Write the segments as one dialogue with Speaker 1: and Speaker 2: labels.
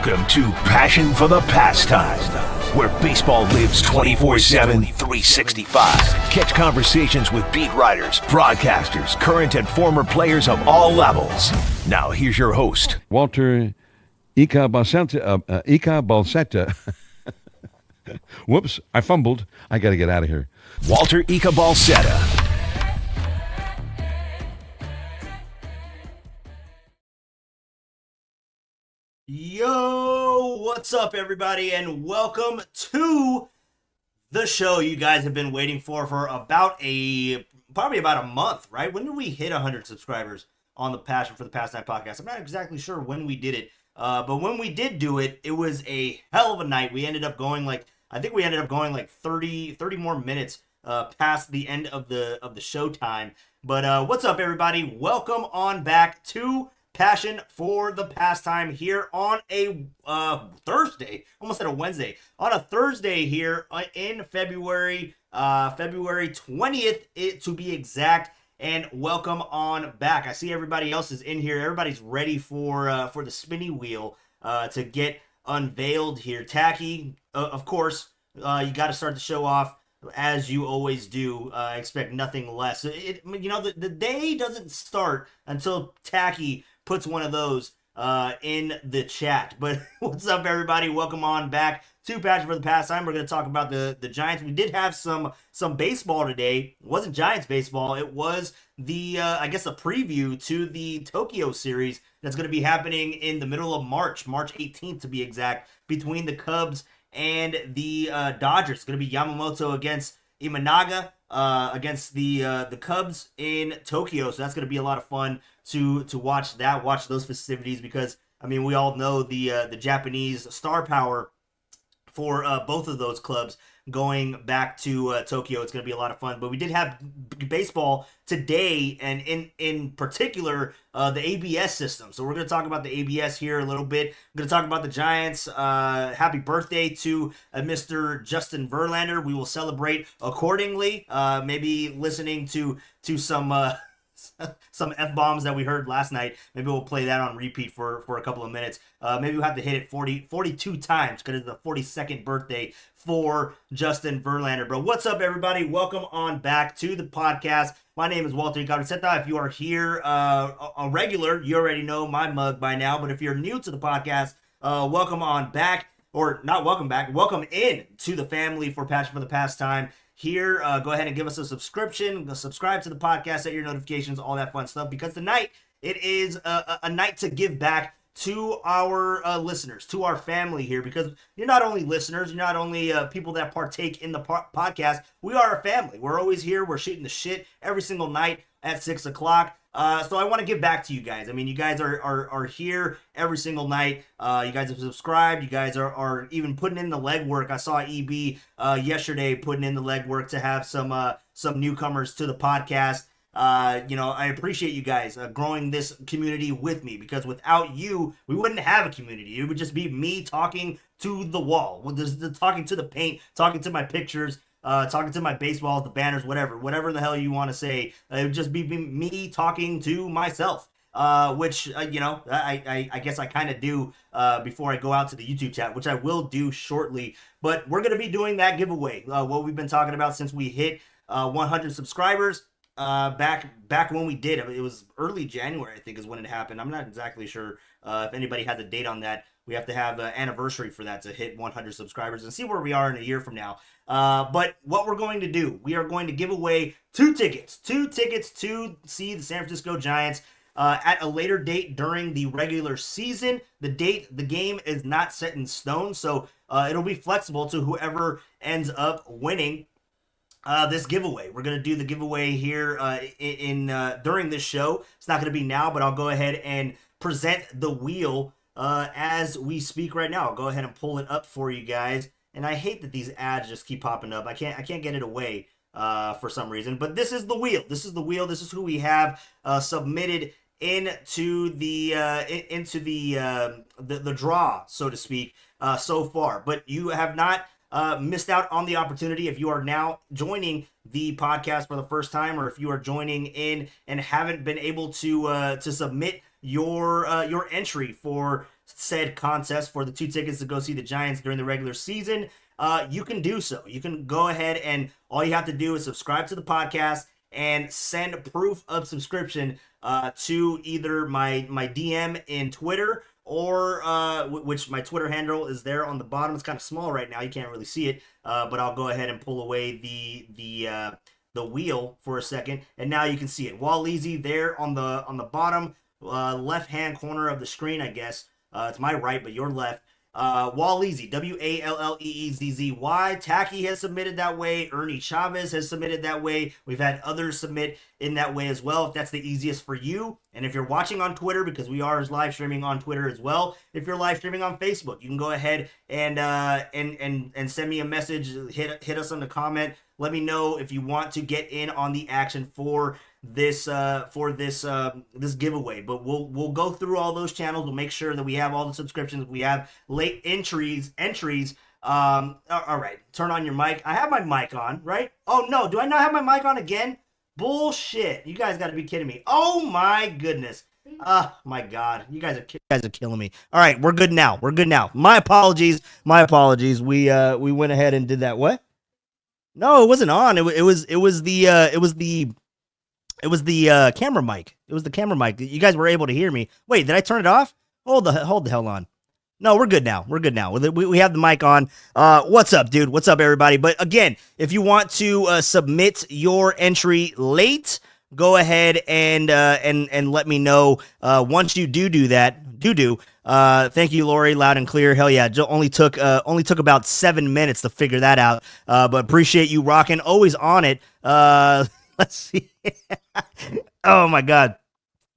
Speaker 1: Welcome to Passion for the Pastime, where baseball lives 24/7, 365. Catch conversations with beat writers, broadcasters, current and former players of all levels. Now here's your host,
Speaker 2: Walter Ika Balsetta. Whoops, I fumbled. I got to get out of here.
Speaker 1: Walter Ika Balsetta.
Speaker 3: Yo, what's up, everybody, and welcome to the show you guys have been waiting for probably about a month, right? When did we hit 100 subscribers on the Passion for the Pastime podcast? I'm not exactly sure when we did it, but when we did do it, it was a hell of a night. We ended up going like 30 more minutes past the end of the show time. But what's up, everybody? Welcome on back to Passion for the Pastime here on a Thursday, almost at a Wednesday, on a Thursday here in February 20th to be exact. And welcome on back. I see everybody else is in here. Everybody's ready for the spinny wheel to get unveiled here. Tacky, of course, you got to start the show off as you always do. I expect nothing less. The day doesn't start until Tacky puts one of those in the chat. But what's up, everybody? Welcome on back to Passion for the Pastime. We're going to talk about the Giants. We did have some baseball today. It wasn't Giants baseball. It was the preview to the Tokyo series that's going to be happening in the middle of March 18th to be exact, between the Cubs and the Dodgers. It's going to be Yamamoto against Imanaga against the Cubs in Tokyo. So that's going to be a lot of fun to watch those festivities, because I mean, we all know the Japanese star power for both of those clubs going back to Tokyo. It's going to be a lot of fun. But we did have baseball today, and in particular the ABS system. So we're going to talk about the ABS here a little bit. I'm going to talk about the Giants. Happy birthday to Mr. Justin Verlander. We will celebrate accordingly. Maybe listening to some F-bombs that we heard last night. Maybe we'll play that on repeat for a couple of minutes. Maybe we'll have to hit it 42 times, because it's the 42nd birthday for Justin Verlander. But what's up, everybody? Welcome on back to the podcast. My name is Walter Ika. If you are here a regular, you already know my mug by now. But if you're new to the podcast, welcome on back. Or not welcome back. Welcome in to the family for Passion for the Pastime. Here, go ahead and give us a subscription. Subscribe to the podcast, set your notifications, all that fun stuff. Because tonight, it is a night to give back to our listeners, to our family here. Because you're not only listeners, you're not only people that partake in the podcast. We are a family. We're always here. We're shooting the shit every single night at 6 o'clock. So I want to give back to you guys. I mean, you guys are here every single night. You guys have subscribed. You guys are even putting in the legwork. I saw EB yesterday putting in the legwork to have some newcomers to the podcast. I appreciate you guys growing this community with me, because without you, we wouldn't have a community. It would just be me talking to the wall, talking to the paint, talking to my pictures, talking to my baseballs, the banners, whatever the hell you want to say. It would just be me talking to myself, which, I guess I kind of do before I go out to the YouTube chat, which I will do shortly. But we're going to be doing that giveaway, what we've been talking about since we hit 100 subscribers. Back when we did, it was early January, I think, is when it happened. I'm not exactly sure if anybody has a date on that. We have to have an anniversary for that to hit 100 subscribers and see where we are in a year from now. But what we're going to do, we are going to give away two tickets to see the San Francisco Giants at a later date during the regular season. The game is not set in stone, so it'll be flexible to whoever ends up winning this giveaway. We're going to do the giveaway here during this show. It's not going to be now, but I'll go ahead and present the wheel as we speak right now. I'll go ahead and pull it up for you guys. And I hate that these ads just keep popping up. I can't get it away for some reason. But this is the wheel. This is the wheel. This is who we have submitted into the draw, so to speak, so far. But you have not missed out on the opportunity. If you are now joining the podcast for the first time, or if you are joining in and haven't been able to submit your entry for said contest for the 2 tickets to go see the Giants during the regular season, you can do so. You can go ahead and all you have to do is subscribe to the podcast and send proof of subscription to either my DM in Twitter or which my Twitter handle is there on the bottom. It's kind of small right now, you can't really see it, but I'll go ahead and pull away the wheel for a second, and now you can see it. Walleezy there on the bottom left hand corner of the screen, I guess. It's my right, but your left. Walleezy, Walleezy. Tacky has submitted that way. Ernie Chavez has submitted that way. We've had others submit in that way as well, if that's the easiest for you. And if you're watching on Twitter, because we are live streaming on Twitter as well, if you're live streaming on Facebook, you can go ahead and send me a message. Hit us on the comment. Let me know if you want to get in on the action for this this giveaway. But we'll go through all those channels. We'll make sure that we have all the subscriptions. We have late entries. All right, turn on your mic. I have my mic on, right? Oh no, do I not have my mic on again? Bullshit! You guys got to be kidding me. Oh my goodness. My God, you guys are killing me. All right, we're good now. My apologies. We went ahead and did that. What? No, it wasn't on. It was the camera mic. It was the camera mic. You guys were able to hear me. Wait, did I turn it off? Hold the hell on. No, we're good now. We have the mic on. What's up, dude? What's up, everybody? But again, if you want to submit your entry late, go ahead and let me know. Once you do that. Thank you, Lori, loud and clear. Hell yeah, only took about 7 minutes to figure that out. But appreciate you rocking. Always on it. Let's see. Oh my God.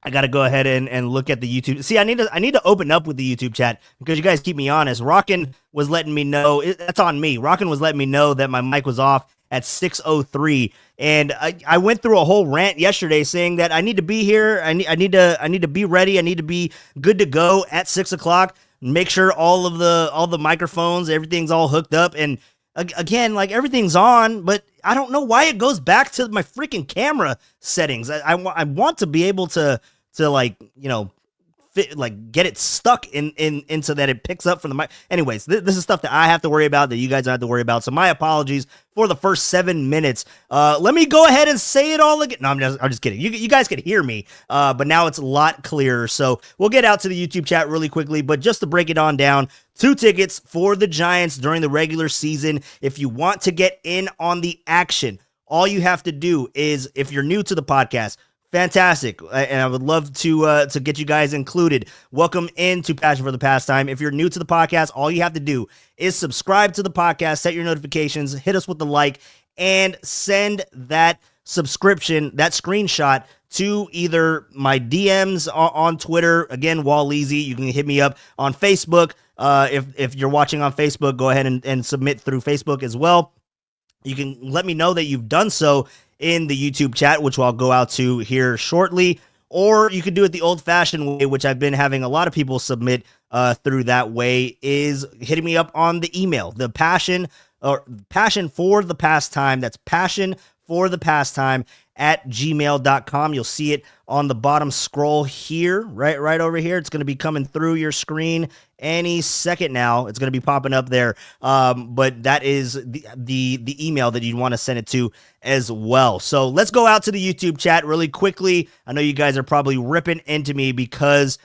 Speaker 3: I got to go ahead and look at the YouTube. See, I need to open up with the YouTube chat because you guys keep me honest. Rockin' was letting me know, that's on me. Rockin' was letting me know that my mic was off at 6:03, and I went through a whole rant yesterday saying that I need to be here. I need to be ready. I need to be good to go at 6 o'clock. Make sure all the microphones, everything's all hooked up, and again, like everything's on, but I don't know why it goes back to my freaking camera settings. I want to be able to like, you know, like get it stuck in so that it picks up from the mic. Anyways, this is stuff that I have to worry about, that you guys don't have to worry about. So my apologies for the first 7 minutes. Let me go ahead and say it all again. No, I'm just kidding. You guys can hear me, but now it's a lot clearer. So we'll get out to the YouTube chat really quickly, but just to break it on down, 2 tickets for the Giants during the regular season. If you want to get in on the action, all you have to do is, if you're new to the podcast, fantastic, and I would love to get you guys included. Welcome into Passion for the Pastime. If you're new to the podcast, all you have to do is subscribe to the podcast, set your notifications, hit us with the like, and send that subscription, that screenshot, to either my DMs on Twitter. Again, Walleezy. You can hit me up on Facebook. If you're watching on Facebook, go ahead and submit through Facebook as well. You can let me know that you've done so in the YouTube chat, which I'll go out to here shortly, or you could do it the old-fashioned way, which I've been having a lot of people submit through that way, is hitting me up on the email, the passion for the pastime. That's passion for the pastime at gmail.com. You'll see it on the bottom scroll here, right over here. It's going to be coming through your screen any second now. It's going to be popping up there. But that is the email that you'd want to send it to as well. So let's go out to the YouTube chat really quickly. I know you guys are probably ripping into me because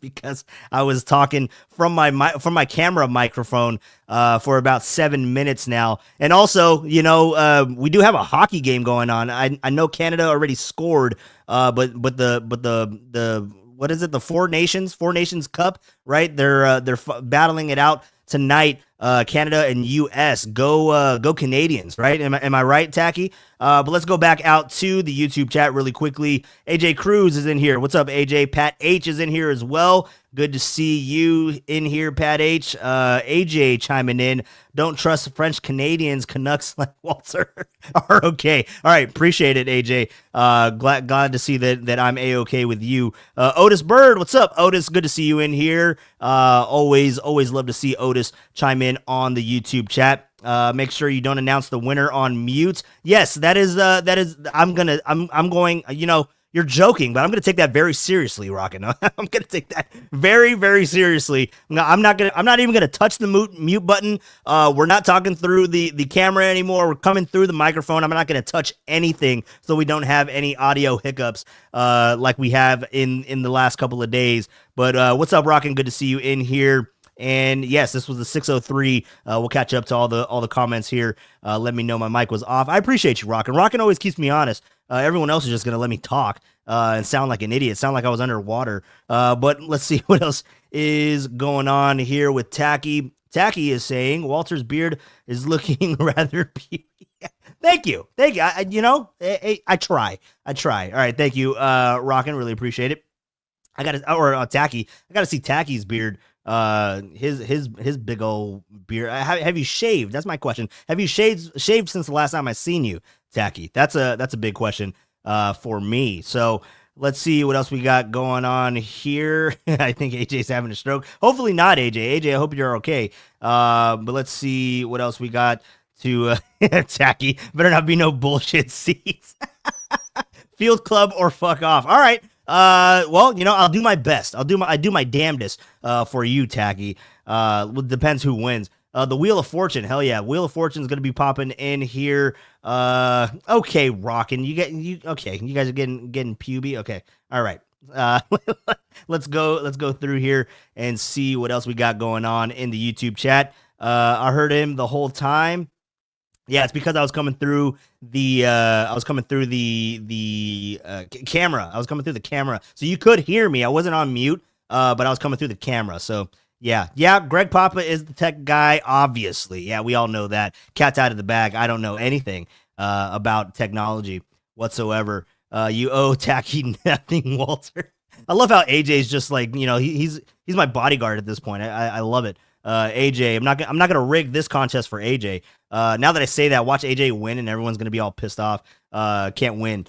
Speaker 3: because I was talking from my camera microphone for about 7 minutes now. And also, you know, we do have a hockey game going on. I know Canada already scored, but the what is it? The Four Nations Cup, right? They're battling it out tonight. Canada and U.S. Go Canadians, right? Am I right, Tacky? But let's go back out to the YouTube chat really quickly. AJ Cruz is in here. What's up, AJ? Pat H is in here as well. Good to see you in here, Pat H. AJ chiming in. Don't trust French Canadians. Canucks like Walter are okay. All right, appreciate it, AJ. Glad to see that I'm a-okay with you. Otis Bird, what's up, Otis? Good to see you in here. Always love to see Otis chime in on the YouTube chat. Make sure you don't announce the winner on mute. Yes, that is I'm going, you know, You're joking, but I'm going to take that very seriously, Rockin'. I'm going to take that very, very seriously. I'm not even going to touch the mute button. We're not talking through the camera anymore. We're coming through the microphone. I'm not going to touch anything so we don't have any audio hiccups like we have in the last couple of days. But what's up, Rockin'? Good to see you in here. And yes, this was the 603. We'll catch up to all the comments here. Let me know my mic was off. I appreciate you, Rockin'. Rockin' always keeps me honest. Everyone else is just gonna let me talk and sound like an idiot, sound like I was underwater. But let's see what else is going on here with Tacky. Tacky is saying Walter's beard is looking rather puny. Thank you. I try. All right, thank you, Rockin'. Really appreciate it. Tacky. I gotta see Tacky's beard. His big old beard. Have you shaved? That's my question. Have you shaved since the last time I seen you, Tacky? That's a big question for me. So let's see what else we got going on here. I think AJ's having a stroke. Hopefully not, AJ. AJ, I hope you're okay. But let's see what else we got to Tacky. Better not be no bullshit seats. Field club or fuck off. All right. Well, I'll do my best. I do my damnedest for you, Tacky. Depends who wins. The Wheel of Fortune, hell yeah. Wheel of Fortune's gonna be popping in here. Okay, Rockin'. You guys are getting puby. Okay. All right. Let's go through here and see what else we got going on in the YouTube chat. I heard him the whole time. Yeah, it's because I was coming through the camera. I was coming through the camera, so you could hear me. I wasn't on mute, but I was coming through the camera. So yeah. Greg Papa is the tech guy, obviously. Yeah, we all know that. Cat's out of the bag. I don't know anything about technology whatsoever. You owe Tacky nothing, Walter. I love how AJ's just like, he's my bodyguard at this point. I love it. AJ, I'm not gonna rig this contest for AJ. Now that I say that, watch AJ win, and everyone's gonna be all pissed off. Can't win.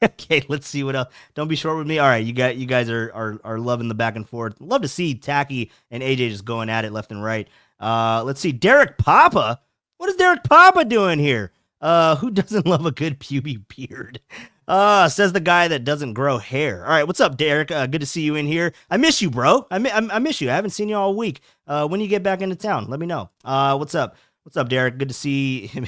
Speaker 3: Okay, let's see what else. Don't be short with me. All right, you guys are loving the back and forth. Love to see Tacky and AJ just going at it left and right. Let's see, Derek Papa. What is Derek Papa doing here? Who doesn't love a good puby beard? Says the guy that doesn't grow hair. All right, what's up, Derek? Good to see you in here. I miss you, bro. I miss you. I haven't seen you all week. When you get back into town, let me know. What's up? What's up, Derek? Good to see him.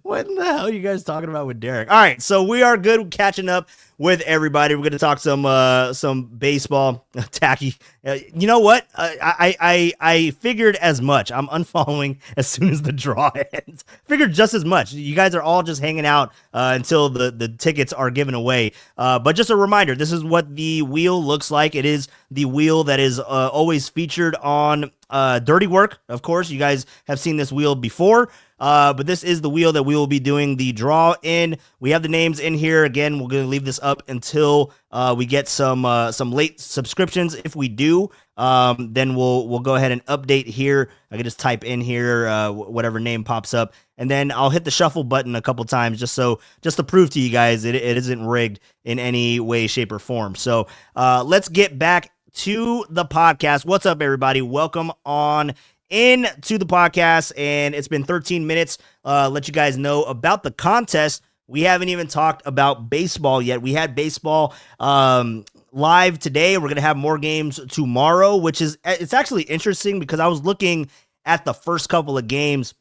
Speaker 3: What in the hell are you guys talking about with Derek? All right, so we are good catching up with everybody. We're going to talk some baseball. Tacky. You know what? I figured as much. I'm unfollowing as soon as the draw ends. Figured just as much. You guys are all just hanging out until the tickets are given away. But just a reminder, this is what the wheel looks like. It is the wheel that is always featured on Dirty Work. Of course, you guys have seen this wheel before. But this is the wheel that we will be doing the draw in. We have the names in here. Again, we're going to leave this up until we get some late subscriptions. If we do, then we'll go ahead and update here. I can just type in here whatever name pops up, and then I'll hit the shuffle button a couple times just to prove to you guys it isn't rigged in any way, shape, or form. So let's get back to the podcast. What's up, everybody? Welcome on into the podcast, and it's been 13 minutes. Let you guys know about the contest. We haven't even talked about baseball yet. We had baseball live today. We're gonna have more games tomorrow, which is it's actually interesting because I was looking at the first couple of games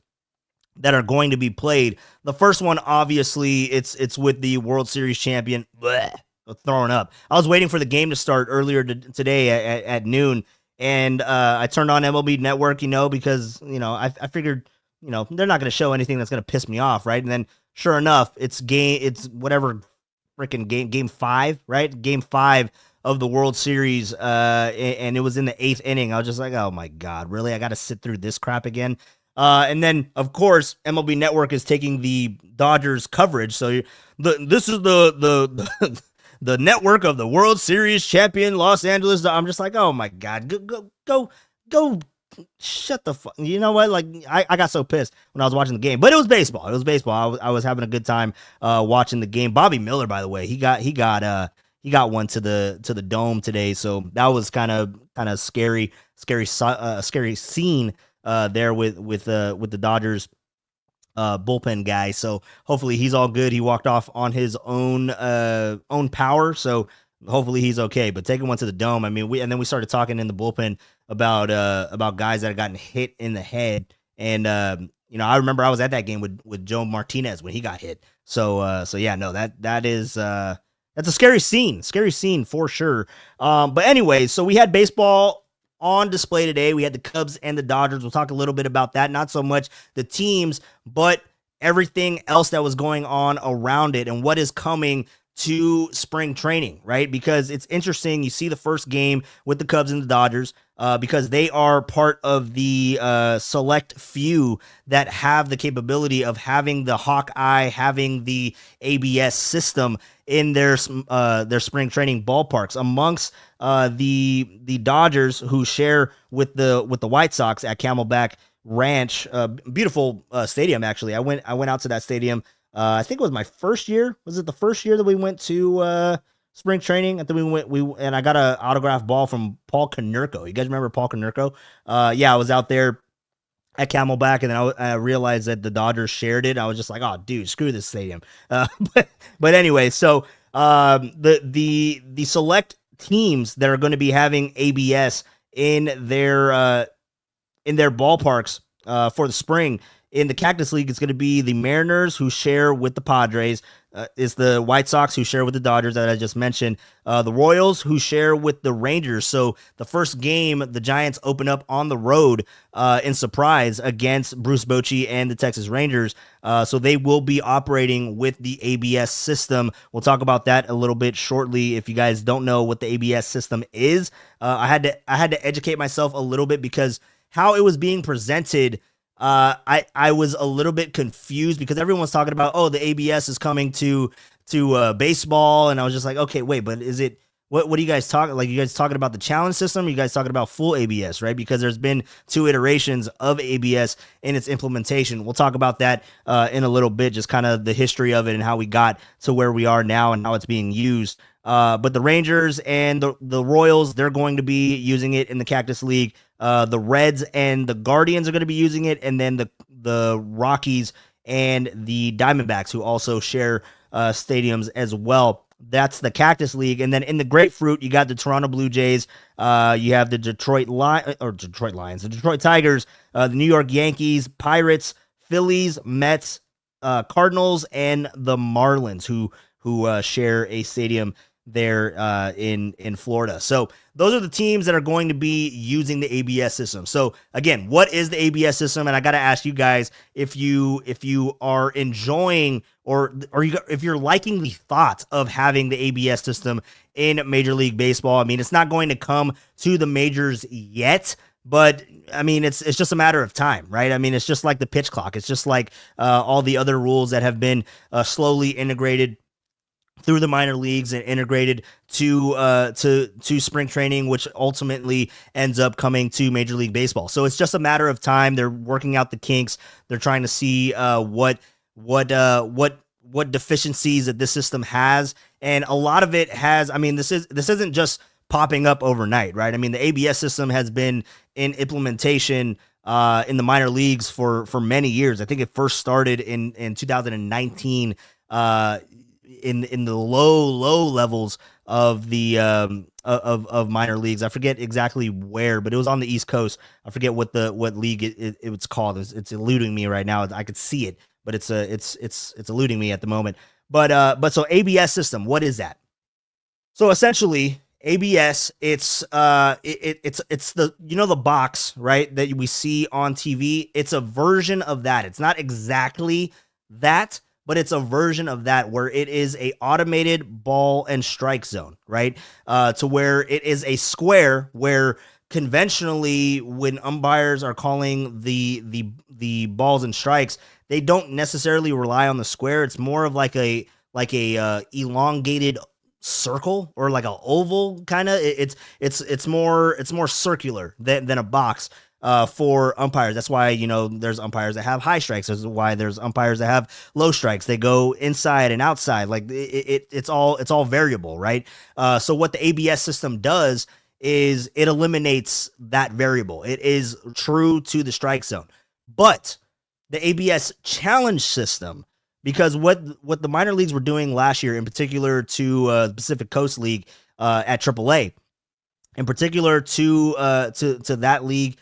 Speaker 3: that are going to be played. The first one, obviously, it's with the World Series champion. Blech, throwing up. I was waiting for the game to start earlier today at noon. And I turned on MLB Network, because, I figured, they're not going to show anything that's going to piss me off, right? And then, sure enough, it's whatever freaking game 5, right? Game 5 of the World Series, and it was in the 8th inning. I was just like, oh my God, really? I got to sit through this crap again? And then, of course, MLB Network is taking the Dodgers coverage. So this is the the network of the World Series champion Los Angeles. I'm just like, oh my God, go, shut the fuck. You know what? Like, I got so pissed when I was watching the game, but it was baseball. I was having a good time watching the game. Bobby Miller, by the way, he got one to the dome today, so that was kind of scary scene there with the Dodgers bullpen guy. So hopefully he's all good. He walked off on his own power. So hopefully he's okay. But taking one to the dome, I mean, we started talking in the bullpen about guys that had gotten hit in the head. And I remember I was at that game with Joe Martinez when he got hit. So yeah, no, that is that's a scary scene for sure. But anyway, so we had baseball on display today. We had the Cubs and the Dodgers. We'll talk a little bit about that. Not so much the teams, but everything else that was going on around it and what is coming to spring training, right? Because it's interesting. You see the first game with the Cubs and the Dodgers because they are part of the select few that have the capability of having the Hawkeye, having the ABS system in their spring training ballparks amongst the Dodgers, who share with the White Sox at Camelback Ranch. Beautiful stadium, actually. I went out to that stadium. I think it was my first year. Was it the first year that we went to spring training? I think and I got an autographed ball from Paul Konerko. You guys remember Paul Konerko? Yeah, I was out there at Camelback, and then I realized that the Dodgers shared it. I was just like, oh, dude, screw this stadium. But anyway, so the select teams that are going to be having ABS in their ballparks for the spring. In the Cactus League, it's going to be the Mariners, who share with the Padres. It's the White Sox, who share with the Dodgers that I just mentioned. The Royals, who share with the Rangers. So the first game, the Giants open up on the road in surprise against Bruce Bochy and the Texas Rangers. So they will be operating with the ABS system. We'll talk about that a little bit shortly. If you guys don't know what the ABS system is, I had to educate myself a little bit, because how it was being presented, I was a little bit confused, because everyone's talking about, oh, the ABS is coming to baseball, and I was just like, okay, wait, but is it what are you guys talking? Like, you guys talking about the challenge system? Or you guys talking about full ABS, right? Because there's been 2 iterations of ABS in its implementation. We'll talk about that in a little bit, just kind of the history of it and how we got to where we are now and how it's being used. But the Rangers and the Royals, they're going to be using it in the Cactus League. The Reds and the Guardians are going to be using it, and then the Rockies and the Diamondbacks, who also share stadiums as well. That's the Cactus League. And then in the Grapefruit, you got the Toronto Blue Jays. You have the Detroit Lions, the Detroit Tigers, the New York Yankees, Pirates, Phillies, Mets, Cardinals, and the Marlins, who share a stadium there in Florida. So those are the teams that are going to be using the ABS system. So again, what is the ABS system? And I got to ask you guys if you are enjoying or if you're liking the thought of having the ABS system in Major League Baseball. I mean, it's not going to come to the majors yet, but I mean, it's just a matter of time, right? I mean, it's just like the pitch clock. It's just like all the other rules that have been slowly integrated through the minor leagues and integrated to spring training, which ultimately ends up coming to Major League Baseball. So it's just a matter of time. They're working out the kinks. They're trying to see what deficiencies that this system has, and a lot of it has. I mean, this isn't just popping up overnight, right? I mean, the ABS system has been in implementation in the minor leagues for many years. I think it first started in 2019. In the low levels of the of minor leagues. I forget exactly where, but it was on the East Coast. I forget what league it was called. It's eluding me right now. I could see it, but it's eluding me at the moment. But so ABS system, what is that? So essentially, ABS, it's the, the box, right, that we see on TV. It's a version of that. It's not exactly that, but it's a version of that where it is a automated ball and strike zone, right? To where it is a square where conventionally when umpires are calling the balls and strikes, they don't necessarily rely on the square. It's more of like a elongated circle or like an oval kind of. It's more circular than a box. For umpires. That's why, there's umpires that have high strikes. That's why there's umpires that have low strikes. They go inside and outside. Like it's all variable, right? So what the ABS system does is it eliminates that variable. It is true to the strike zone. But
Speaker 4: the ABS challenge system, because what the minor leagues were doing last year, in particular to the Pacific Coast League at AAA, in particular to that league,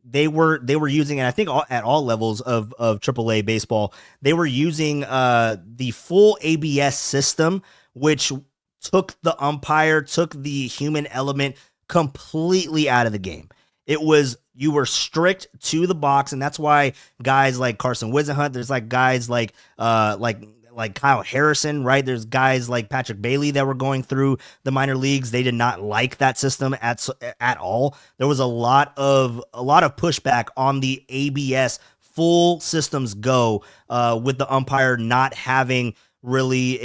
Speaker 4: they were using, and I think at all levels of AAA baseball, they were using the full ABS system, which took the human element completely out of the game. It was, you were strict to the box, and that's why guys like Carson Whisenhunt, there's like guys like Kyle Harrison, right? There's guys like Patrick Bailey that were going through the minor leagues. They did not like that system at all. There was a lot of pushback on the ABS full systems go, with the umpire not having really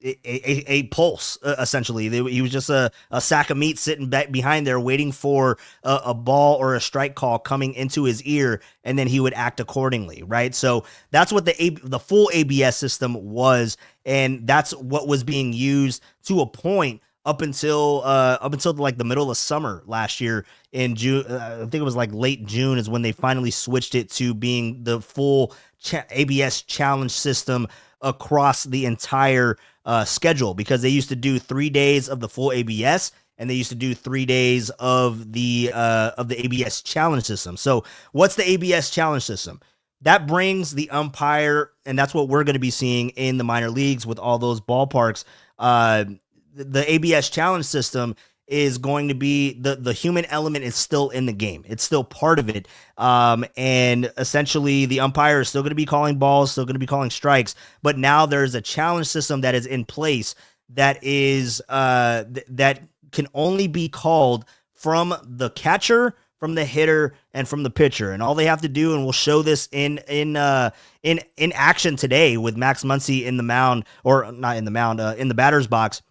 Speaker 4: a pulse, essentially. He was just a sack of meat sitting back behind there waiting for a ball or a strike call coming into his ear, and then he would act accordingly, right? So that's what the full ABS system was, and that's what was being used to a point up until like the middle of summer last year in June. I think it was like late June is when they finally switched it to being the full ABS challenge system across the entire schedule, because they used to do 3 days of the full ABS and they used to do 3 days of the ABS challenge system. So what's the ABS challenge system? That brings the umpire, and that's what we're going to be seeing in the minor leagues with all those ballparks. The ABS challenge system is going to be the human element is still in the game. It's still part of it. And essentially the umpire is still going to be calling balls, still going to be calling strikes, but now there's a challenge system that is in place that is, that can only be called from the catcher, from the hitter, and from the pitcher. And all they have to do, and we'll show this in action today with Max Muncy in the mound, or not in the mound, in the batter's box.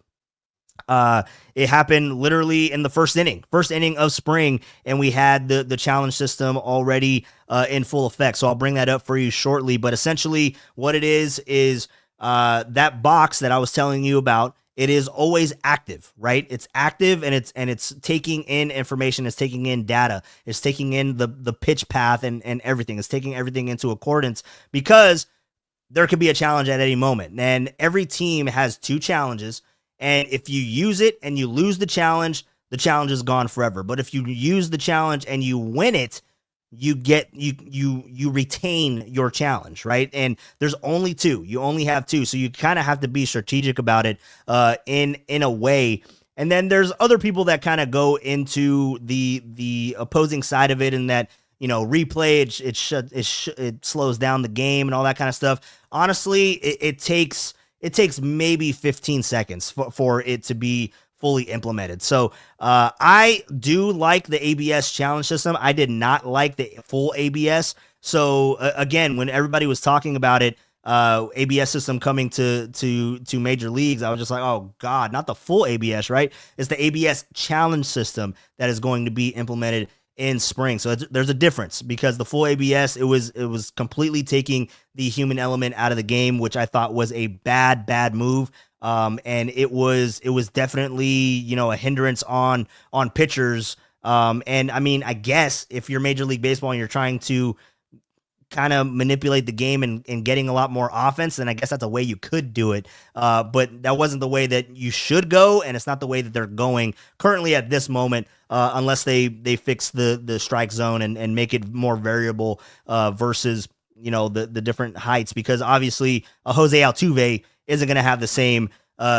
Speaker 4: It happened literally in the first inning of spring, and we had the challenge system already in full effect. So I'll bring that up for you shortly. But essentially what it is that box that I was telling you about, it is always active, right? It's active, and it's taking in information, it's taking in data, it's taking in the pitch path and everything. It's taking everything into accordance, because there could be a challenge at any moment. And every team has 2 challenges. And if you use it and you lose the challenge is gone forever. But if you use the challenge and you win it, you retain your challenge, right? And there's only 2. You only have 2. So you kind of have to be strategic about it in a way. And then there's other people that kind of go into the opposing side of it, and that, you know, replay, it slows down the game and all that kind of stuff. Honestly, it takes maybe 15 seconds for it to be fully implemented. So I do like the ABS challenge system. I did not like the full ABS. So again, when everybody was talking about it, ABS system coming to major leagues, I was just like, oh God, not the full ABS, right? It's the ABS challenge system that is going to be implemented in spring. So there's a difference, because the full ABS, it was completely taking the human element out of the game, which I thought was a bad move. And it was definitely, you know, a hindrance on pitchers. And I mean, I guess if you're Major League Baseball and you're trying to kind of manipulate the game and getting a lot more offense, then I guess that's a way you could do it. But that wasn't the way that you should go, and it's not the way that they're going currently at this moment, unless they fix the strike zone and make it more variable versus, you know, the different heights, because obviously a Jose Altuve isn't going to have the same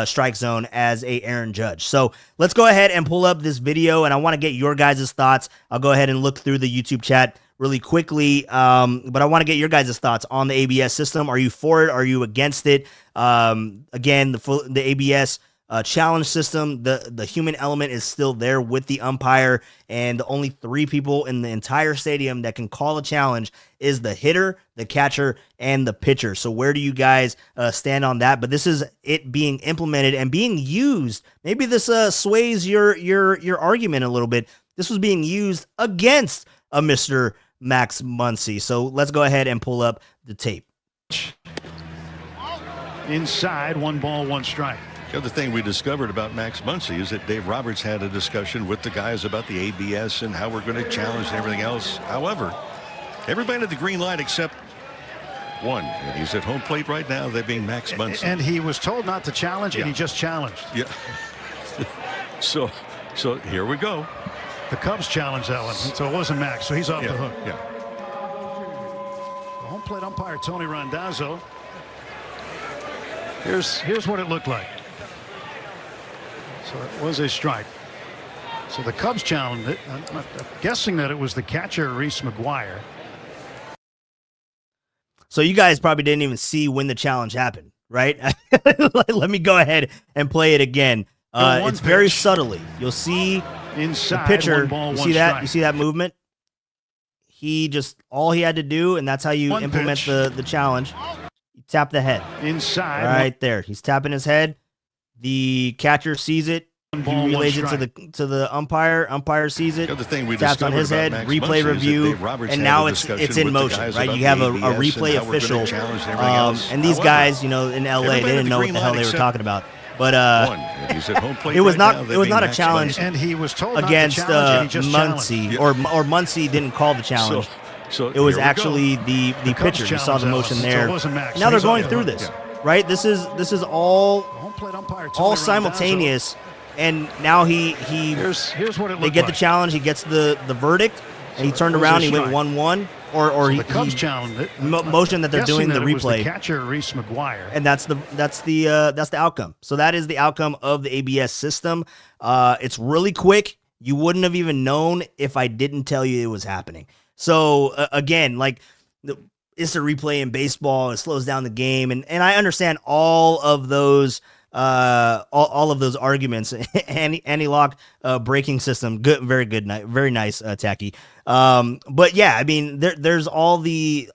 Speaker 4: strike zone as a Aaron Judge. So let's go ahead and pull up this video, and I want to get your guys' thoughts. I'll go ahead and look through the YouTube chat really quickly, but I want to get your guys' thoughts on the ABS system. Are you for it? Are you against it? Again, the ABS challenge system, the human element is still there with the umpire, and the only 3 people in the entire stadium that can call a challenge is the hitter, the catcher, and the pitcher. So where do you guys stand on that? But this is it being implemented and being used. Maybe this sways your argument a little bit. This was being used against a Mr. Max Muncy. So let's go ahead and pull up the tape.
Speaker 5: Inside, 1 ball, 1 strike.
Speaker 6: The other thing we discovered about Max Muncy is that Dave Roberts had a discussion with the guys about the ABS and how we're going to challenge and everything else. However, Everybody at the green line except one. And he's at home plate right now. They're being Max Muncy.
Speaker 5: And he was told not to challenge, and he just challenged.
Speaker 6: Yeah. So here we go.
Speaker 5: The Cubs challenged that one, so it wasn't Max, so he's off the hook.
Speaker 6: Yeah.
Speaker 5: The home plate umpire, Tony Randazzo. Here's what it looked like. So it was a strike. So the Cubs challenged it. I'm guessing that it was the catcher, Reese McGuire.
Speaker 4: So you guys probably didn't even see when the challenge happened, right? Let me go ahead and play it again. It's very subtly. You'll see
Speaker 5: inside
Speaker 4: the pitcher.
Speaker 5: one ball,
Speaker 4: you
Speaker 5: one
Speaker 4: see that?
Speaker 5: strike.
Speaker 4: You see that movement? All he had to do, and that's how you implement the challenge. You tap the head.
Speaker 5: Inside.
Speaker 4: Right there. He's tapping his head. The catcher sees it. He relays it to the umpire. Umpire sees it.
Speaker 6: The other thing we
Speaker 4: taps on his head. Replay review, and now it's in motion. Right, you have a replay official, and these guys, in LA, they didn't know what the hell they were talking about. But it was not a challenge,
Speaker 5: and he was told
Speaker 4: against
Speaker 5: Muncy,
Speaker 4: or Muncy didn't call the challenge.
Speaker 6: So
Speaker 4: it was actually the pitcher. You saw the motion there. Now they're going through this, right? This is all simultaneous. And now
Speaker 5: here's what it
Speaker 4: they get the challenge. He gets the verdict, and he turned around. He went 1-1, or
Speaker 5: the Cubs challenged it.
Speaker 4: Motion that they're doing the replay.
Speaker 5: It was the catcher, Reese McGuire,
Speaker 4: and that's the outcome. So that is the outcome of the ABS system. It's really quick. You wouldn't have even known if I didn't tell you it was happening. So again, it's a replay in baseball. It slows down the game, and I understand all of those. All of those arguments. Anti-lock braking system, good, very good, very nice, Tacky. But yeah, I mean, there's all the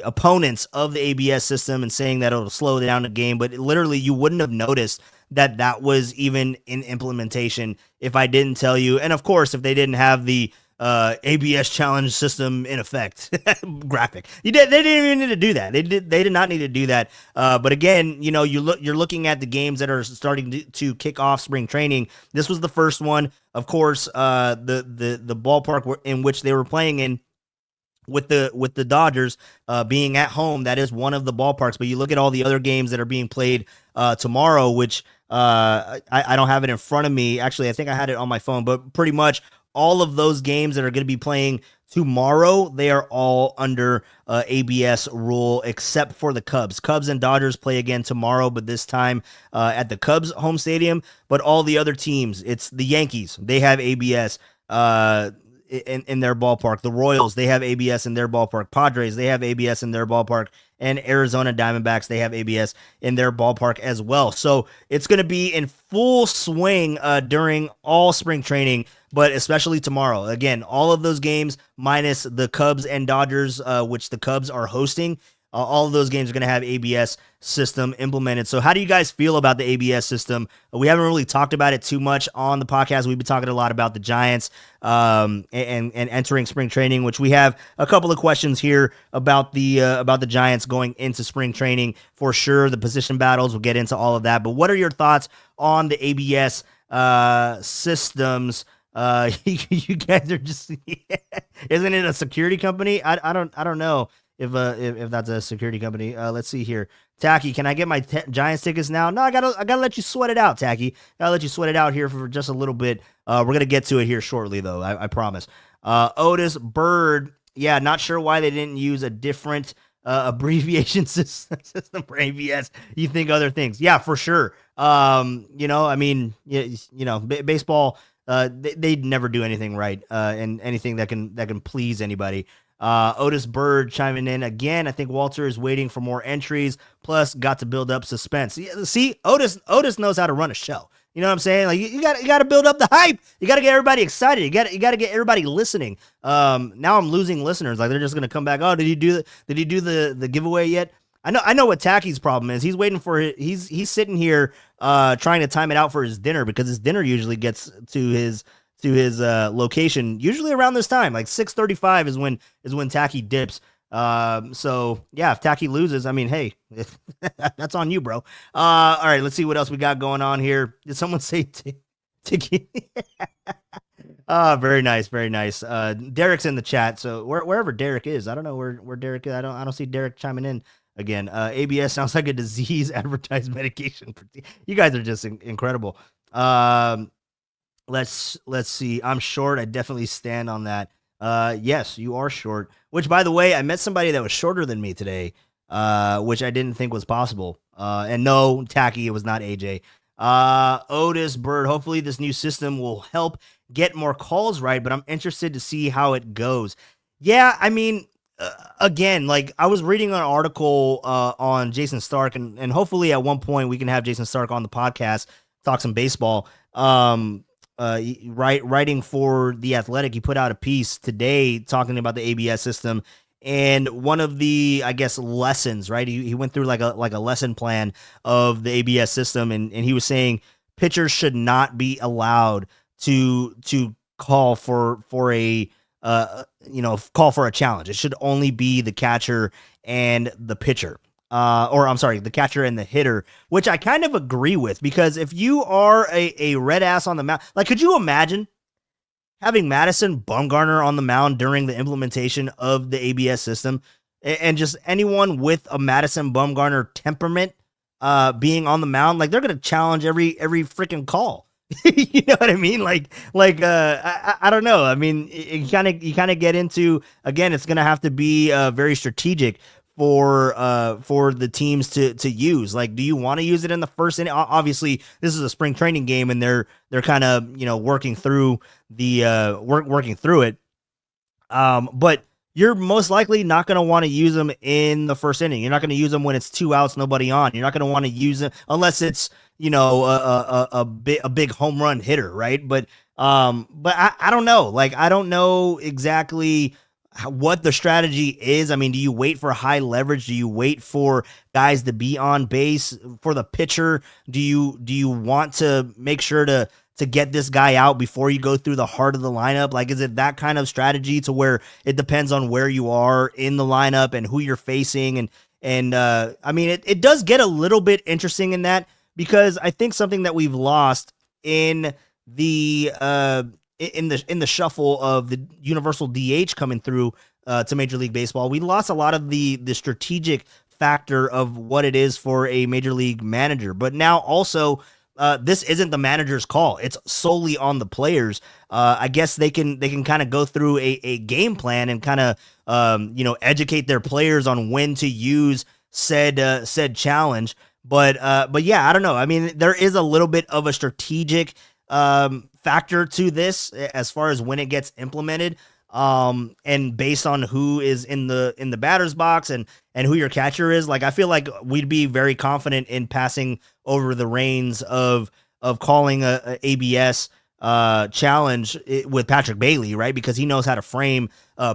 Speaker 4: opponents of the ABS system and saying that it'll slow down the game, but literally you wouldn't have noticed that was even in implementation if I didn't tell you. And of course, if they didn't have the ABS challenge system in effect graphic, they didn't even need to do that. They did not need to do that. But again, you're looking at the games that are starting to kick off spring training. This was the first one, of course. The ballpark in which they were playing in with the Dodgers being at home, that is one of the ballparks. But you look at all the other games that are being played tomorrow, which I don't have it in front of me. Actually, I think I had it on my phone, but pretty much all of those games that are going to be playing tomorrow, they are all under ABS rule, except for the Cubs. Cubs and Dodgers play again tomorrow, but this time at the Cubs home stadium. But all the other teams, it's the Yankees. They have ABS in their ballpark. The Royals, they have ABS in their ballpark. Padres, they have ABS in their ballpark. And Arizona Diamondbacks, they have ABS in their ballpark as well. So it's going to be in full swing during all spring training, but especially tomorrow. Again, all of those games minus the Cubs and Dodgers, which the Cubs are hosting. All of those games are going to have ABS system implemented. So how do you guys feel about the ABS system? We haven't really talked about it too much on the podcast. We've been talking a lot about the Giants and entering spring training, which we have a couple of questions here about the Giants going into spring training for sure. The position battles, we'll get into all of that. But what are your thoughts on the ABS systems? You guys are just isn't it a security company? I don't know. If that's a security company. Let's see here. Tacky, can I get my Giants tickets now? No, I gotta let you sweat it out, Tacky. Gotta let you sweat it out here for just a little bit. We're gonna get to it here shortly, though. I promise. Otis Bird, yeah, not sure why they didn't use a different abbreviation system for ABS. You think other things? Yeah, for sure. I mean, baseball. They'd never do anything right, and anything that can please anybody. Otis Bird chiming in again. I think Walter is waiting for more entries. Plus, got to build up suspense. See, Otis knows how to run a show. You know what I'm saying? Like you got to build up the hype. You got to get everybody excited. You got to get everybody listening. Now I'm losing listeners. Like they're just gonna come back. Oh, did he do the giveaway yet? I know what Tacky's problem is. He's waiting for it. He's sitting here trying to time it out for his dinner because his dinner usually gets to his location usually around this time, like 6:35 is when Tacky dips. So yeah, if Tacky loses, I mean, hey, that's on you, bro. All right, let's see what else we got going on here. Did someone say Tiki? Very nice, very nice. Derek's in the chat, so wherever Derek is, I don't know where Derek is. I don't see Derek chiming in again. ABS sounds like a disease advertised medication. You guys are just incredible. Let's see. I'm short. I definitely stand on that. Yes, you are short. Which, by the way, I met somebody that was shorter than me today, which I didn't think was possible. And no, Tacky, it was not AJ. Otis Bird. Hopefully, this new system will help get more calls right, but I'm interested to see how it goes. Yeah, I mean, again, like I was reading an article on Jason Stark, and hopefully at one point we can have Jason Stark on the podcast, talk some baseball. Writing for The Athletic, he put out a piece today talking about the ABS system. And one of the, I guess, lessons, right? He went through like a lesson plan of the ABS system, and he was saying pitchers should not be allowed to call for a call for a challenge. It should only be the catcher and the pitcher. Or I'm sorry, the catcher and the hitter, which I kind of agree with, because if you are a red ass on the mound, like, could you imagine having Madison Bumgarner on the mound during the implementation of the ABS system, and just anyone with a Madison Bumgarner temperament being on the mound? Like, they're going to challenge every freaking call. You know what I mean? I don't know. I mean, you kind of get into, again, it's going to have to be very strategic for the teams to use. Like, do you want to use it in the first inning? Obviously, this is a spring training game, and they're kind of, working through working through it. But you're most likely not going to want to use them in the first inning. You're not going to use them when it's 2 outs, nobody on. You're not going to want to use them unless it's, a big home run hitter, right? But I don't know. Like, I don't know exactly what the strategy is. I mean, do you wait for high leverage? Do you wait for guys to be on base for the pitcher? Do you want to make sure to get this guy out before you go through the heart of the lineup? Like, is it that kind of strategy to where it depends on where you are in the lineup and who you're facing? And I mean, it does get a little bit interesting in that, because I think something that we've lost in the shuffle of the universal DH coming through to Major League Baseball, we lost a lot of the strategic factor of what it is for a major league manager. But now also, this isn't the manager's call. It's solely on the players. I guess they can kind of go through a game plan and kind of educate their players on when to use said challenge. But yeah, I don't know. I mean, there is a little bit of a strategic factor to this as far as when it gets implemented, and based on who is in the batter's box and who your catcher is. Like, I feel like we'd be very confident in passing over the reins of calling a ABS challenge with Patrick Bailey, right? Because he knows how to frame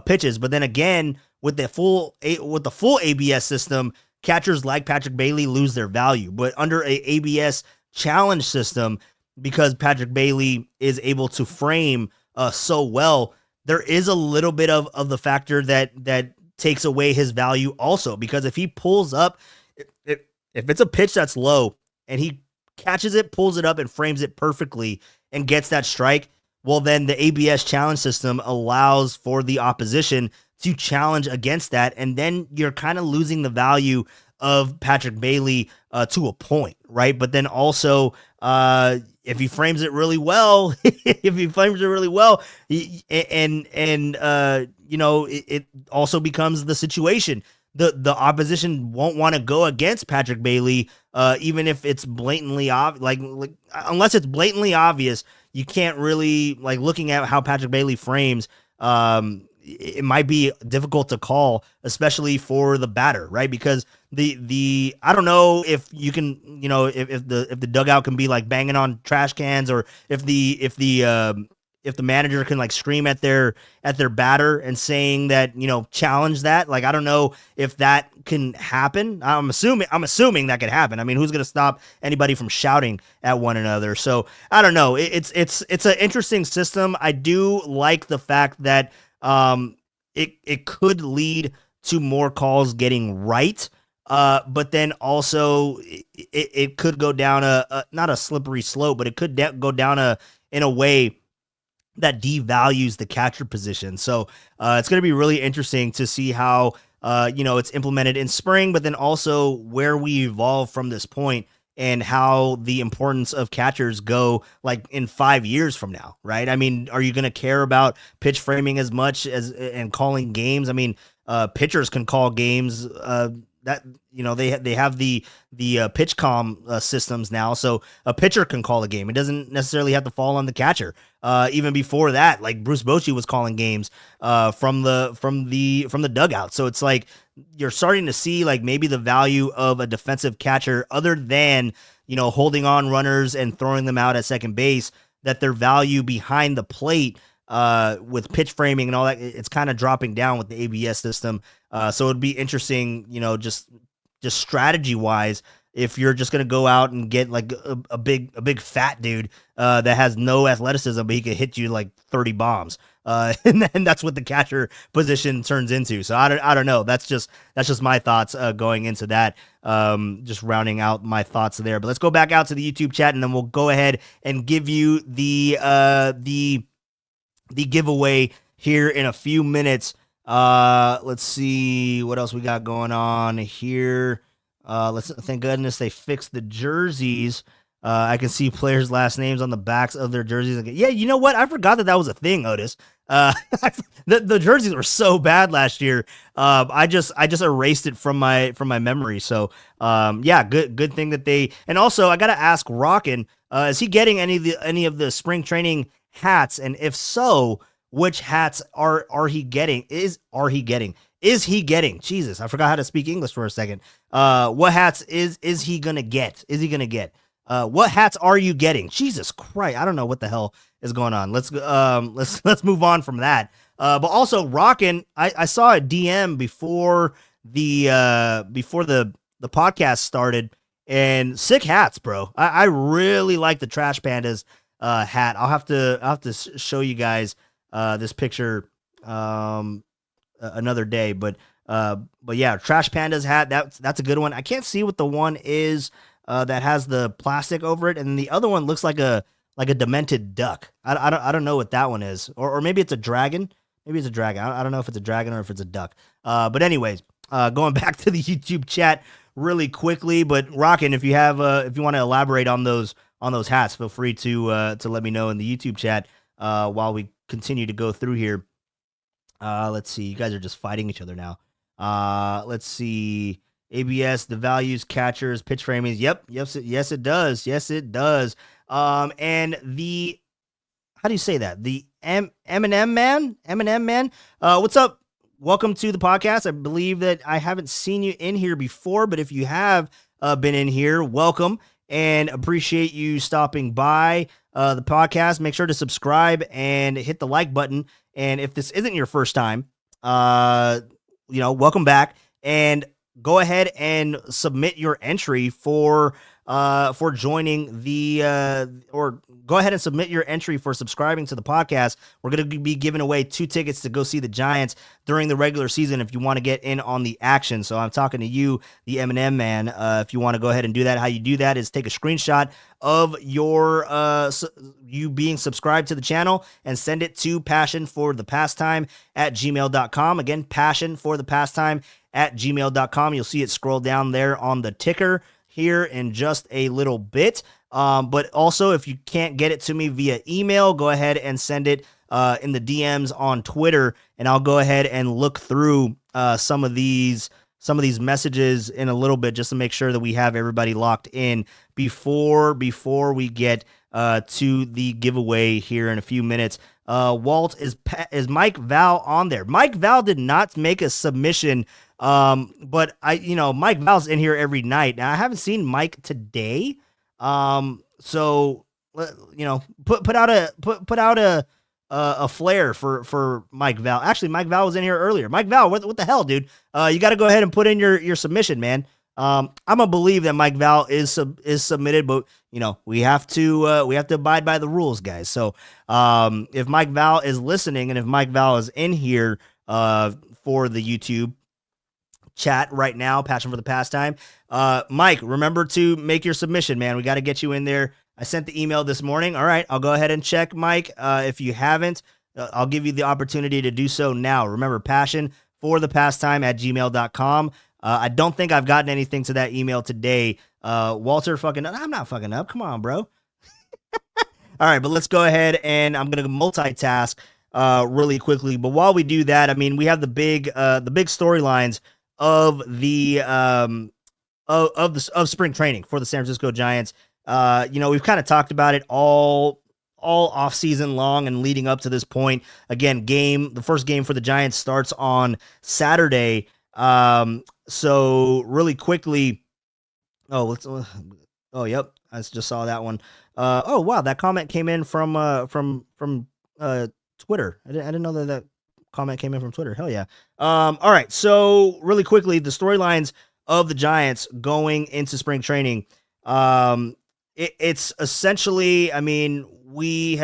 Speaker 4: pitches. But then again, with the full ABS system, catchers like Patrick Bailey lose their value. But under a ABS challenge system, because Patrick Bailey is able to frame so well, there is a little bit of the factor that takes away his value also. Because if he pulls up, if it's a pitch that's low and he catches it, pulls it up and frames it perfectly and gets that strike, well, then the ABS challenge system allows for the opposition to challenge against that. And then you're kind of losing the value of Patrick Bailey to a point, right? But then also, if he frames it really well, it also becomes the situation. The opposition won't want to go against Patrick Bailey, even if it's blatantly obvious. Like, unless it's blatantly obvious, you can't really, like, looking at how Patrick Bailey frames, it might be difficult to call, especially for the batter, right? Because the I don't know if you can, if the dugout can be like banging on trash cans, or if the manager can like scream at their batter and saying that, challenge that. Like, I don't know if that can happen. I'm assuming that could happen. I mean, who's going to stop anybody from shouting at one another? So I don't know. It's an interesting system. I do like the fact that it could lead to more calls getting right. But then also it could go down a not a slippery slope, but it could go down in a way that devalues the catcher position. So it's going to be really interesting to see how, it's implemented in spring, but then also where we evolve from this point and how the importance of catchers go like in 5 years from now, right? I mean, are you going to care about pitch framing as much as and calling games? I mean, pitchers can call games, that they have the pitch systems now, so a pitcher can call a game. It doesn't necessarily have to fall on the catcher. Even before that, like Bruce Bochy was calling games from the dugout. So it's like you're starting to see like maybe the value of a defensive catcher, other than holding on runners and throwing them out at second base, that their value behind the plate with pitch framing and all that, it's kind of dropping down with the ABS system. So it'd be interesting, just strategy wise, if you're just going to go out and get like a big fat dude that has no athleticism, but he could hit you like 30 bombs. And then that's what the catcher position turns into. So I don't know. That's just my thoughts going into that. Just rounding out my thoughts there. But let's go back out to the YouTube chat, and then we'll go ahead and give you the giveaway here in a few minutes. Let's see what else we got going on here. Thank goodness they fixed the jerseys. I can see players' last names on the backs of their jerseys. Yeah, you know what? I forgot that was a thing, Otis. The jerseys were so bad last year. I just erased it from my memory. So, yeah, good thing that they. And also, I gotta ask Rockin', is he getting any of the spring training hats? And if so, which hats are he getting? Is he getting? Jesus, I forgot how to speak English for a second. What hats is he gonna get? What hats are you getting? Jesus Christ, I don't know what the hell is going on. Let's move on from that. But also, Rockin', I saw a DM before the podcast started, and sick hats, bro. I really like the Trash Pandas hat. I'll have to show you guys this picture another day, but yeah, Trash Pandas hat, that's a good one. I can't see what the one is that has the plastic over it, and the other one looks like a demented duck. I don't know what that one is, or maybe it's a dragon. Maybe it's a dragon. I don't know if it's a dragon or if it's a duck. But anyways, going back to the YouTube chat really quickly. But Rockin', if you want to elaborate on those hats, feel free to let me know in the YouTube chat while we continue to go through here. Let's see. You guys are just fighting each other now. Let's see. ABS, the values, catchers, pitch framings. Yep. Yes, it does. Yes, it does. And the, how do you say that? The Eminem man. What's up? Welcome to the podcast. I believe that I haven't seen you in here before, but if you have been in here, welcome, and appreciate you stopping by the podcast. Make sure to subscribe and hit the like button. And if this isn't your first time, welcome back, and go ahead and submit your entry for joining the or go ahead and submit your entry for subscribing to the podcast. We're going to be giving away 2 tickets to go see the Giants during the regular season if you want to get in on the action. So I'm talking to you, the Eminem man. If you want to go ahead and do that, how you do that is take a screenshot of your you being subscribed to the channel and send it to passionforthepastime@gmail.com. Again, passionforthepastime@gmail.com. You'll see it scroll down there on the ticker here in just a little bit. But also, if you can't get it to me via email, go ahead and send it in the DMs on Twitter, and I'll go ahead and look through some of these messages in a little bit, just to make sure that we have everybody locked in before we get to the giveaway here in a few minutes. Walt, is Mike Val on there? Mike Val did not make a submission, but Mike Val's in here every night. Now I haven't seen Mike today, so put out a flare for Mike Val. Actually, Mike Val was in here earlier. Mike Val, what the hell, dude? You got to go ahead and put in your submission, man. I'm gonna believe that Mike Val is submitted, but we have to abide by the rules, guys. So if Mike Val is listening, and if Mike Val is in here for the YouTube chat right now, Passion for the Pastime, Mike, remember to make your submission, man. We got to get you in there I sent the email this morning. All right, I'll go ahead and check, Mike. If you haven't, I'll give you the opportunity to do so now. Remember, passion for the pastime at gmail.com. I don't think I've gotten anything to that email today. Walter I'm not fucking up. Come on, bro. All right, but let's go ahead and I'm going to multitask really quickly. But while we do that, I mean, we have the big storylines of the of spring training for the San Francisco Giants. We've kind of talked about it all off season long and leading up to this point. Again, the first game for the Giants starts on Saturday. So really quickly, yep, I just saw that one. Oh wow, that comment came in from Twitter. I didn't know that comment came in from Twitter. Hell yeah. All right, so really quickly, the storylines of the Giants going into spring training. It's essentially, I mean, we've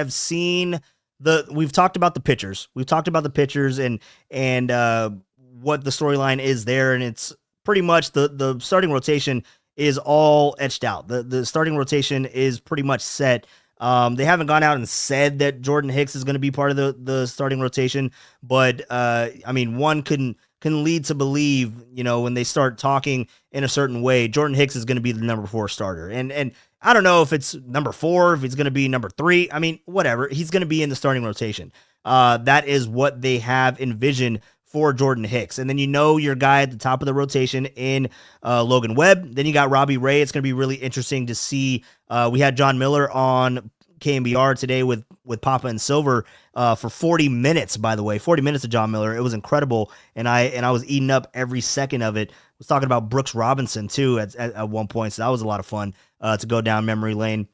Speaker 4: talked about the pitchers. We've talked about the pitchers and what the storyline is there, and it's pretty much the starting rotation is all etched out. The starting rotation is pretty much set. They haven't gone out and said that Jordan Hicks is going to be part of the starting rotation, but I mean, one can lead to believe, when they start talking in a certain way, Jordan Hicks is going to be the number 4 starter. And I don't know if it's number 4, if it's going to be number 3. I mean, whatever. He's going to be in the starting rotation. That is what they have envisioned for Jordan Hicks. And then your guy at the top of the rotation in Logan Webb. Then you got Robbie Ray. It's going to be really interesting to see. We had John Miller on KMBR today with Papa and Silver for 40 minutes, by the way. 40 minutes of John Miller. It was incredible. And I was eating up every second of it. I was talking about Brooks Robinson, too, at one point. So that was a lot of fun to go down memory lane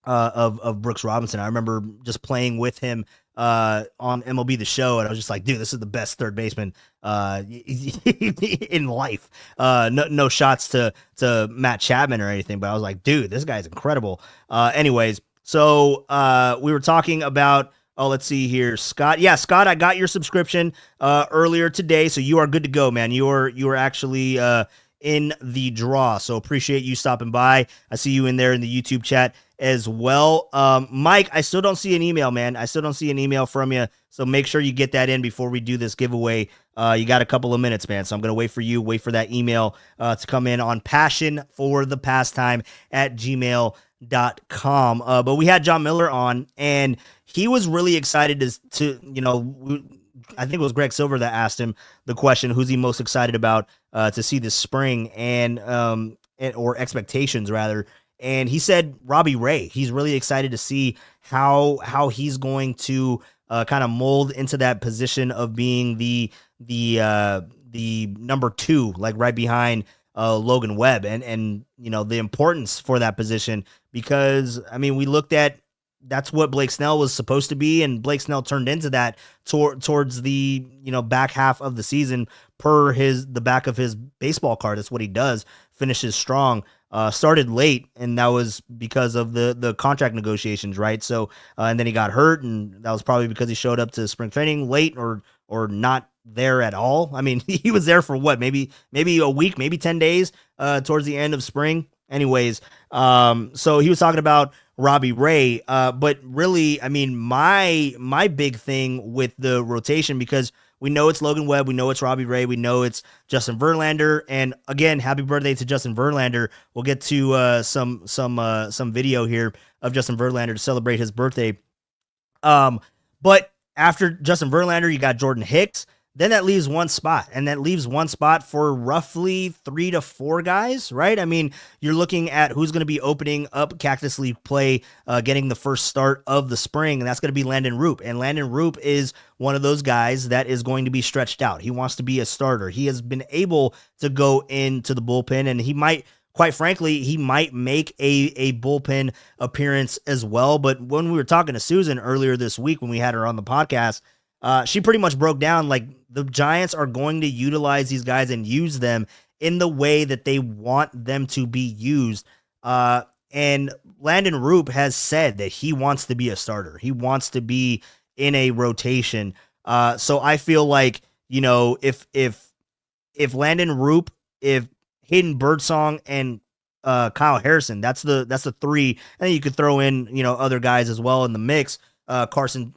Speaker 4: of Brooks Robinson. I remember just playing with him on MLB The Show, and I was just like, dude, this is the best third baseman in life. No shots to Matt Chapman or anything, but I was like, dude, this guy's incredible. Anyways, so we were talking about, let's see here, Scott. Yeah, Scott, I got your subscription earlier today, so you are good to go, man. You are actually in the draw, so appreciate you stopping by. I see you in there in the YouTube chat as well. Mike, I still don't see an email, man. I still don't see an email from you, so make sure you get that in before we do this giveaway. You got a couple of minutes, man, so I'm going to wait for that email to come in on passionforthepastime at gmail.com. But we had John Miller on, and he was really excited to I think it was Greg Silver that asked him the question, who's he most excited about to see this spring or expectations rather. And he said Robbie Ray. He's really excited to see how he's going to kind of mold into that position of being the number 2, like right behind Logan Webb, and the importance for that position, because I mean, we looked at, that's what Blake Snell was supposed to be, and Blake Snell turned into that towards the back half of the season per the back of his baseball card. That's what he does. Finishes strong. Started late, and that was because of the contract negotiations, right? So and then he got hurt, and that was probably because he showed up to spring training late or not there at all. I mean, he was there for what, maybe a week, maybe 10 days towards the end of spring. Anyways, so he was talking about Robbie Ray, but really, I mean, my big thing with the rotation, because we know it's Logan Webb, we know it's Robbie Ray, we know it's Justin Verlander, and again, happy birthday to Justin Verlander. We'll get to some video here of Justin Verlander to celebrate his birthday. But after Justin Verlander, you got Jordan Hicks. Then that leaves one spot, and that leaves one spot for roughly 3 to 4 guys, right? I mean, you're looking at who's going to be opening up Cactus League play, getting the first start of the spring, and that's going to be Landon Roop. And Landon Roop is one of those guys that is going to be stretched out. He wants to be a starter. He has been able to go into the bullpen, and he might, quite frankly, he might make a bullpen appearance as well. But when we were talking to Susan earlier this week, when we had her on the podcast, she pretty much broke down, like, the Giants are going to utilize these guys and use them in the way that they want them to be used. And Landon Roop has said that he wants to be a starter. He wants to be in a rotation. So I feel like, if Landon Roop, if Hayden Birdsong and Kyle Harrison. That's the three. And then you could throw in, other guys as well in the mix. Carson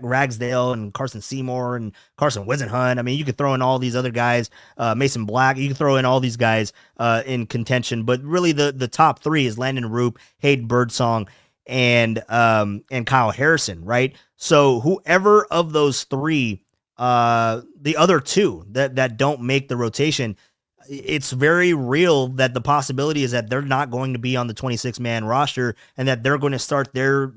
Speaker 4: Ragsdale and Carson Seymour and Carson Wisenhunt. I mean, you could throw in all these other guys, Mason Black. You could throw in all these guys in contention, but really the top three is Landon Roop, Hayden Birdsong, and Kyle Harrison, right? So whoever of those three, the other two that don't make the rotation, it's very real that the possibility is that they're not going to be on the 26-man roster and that they're going to start their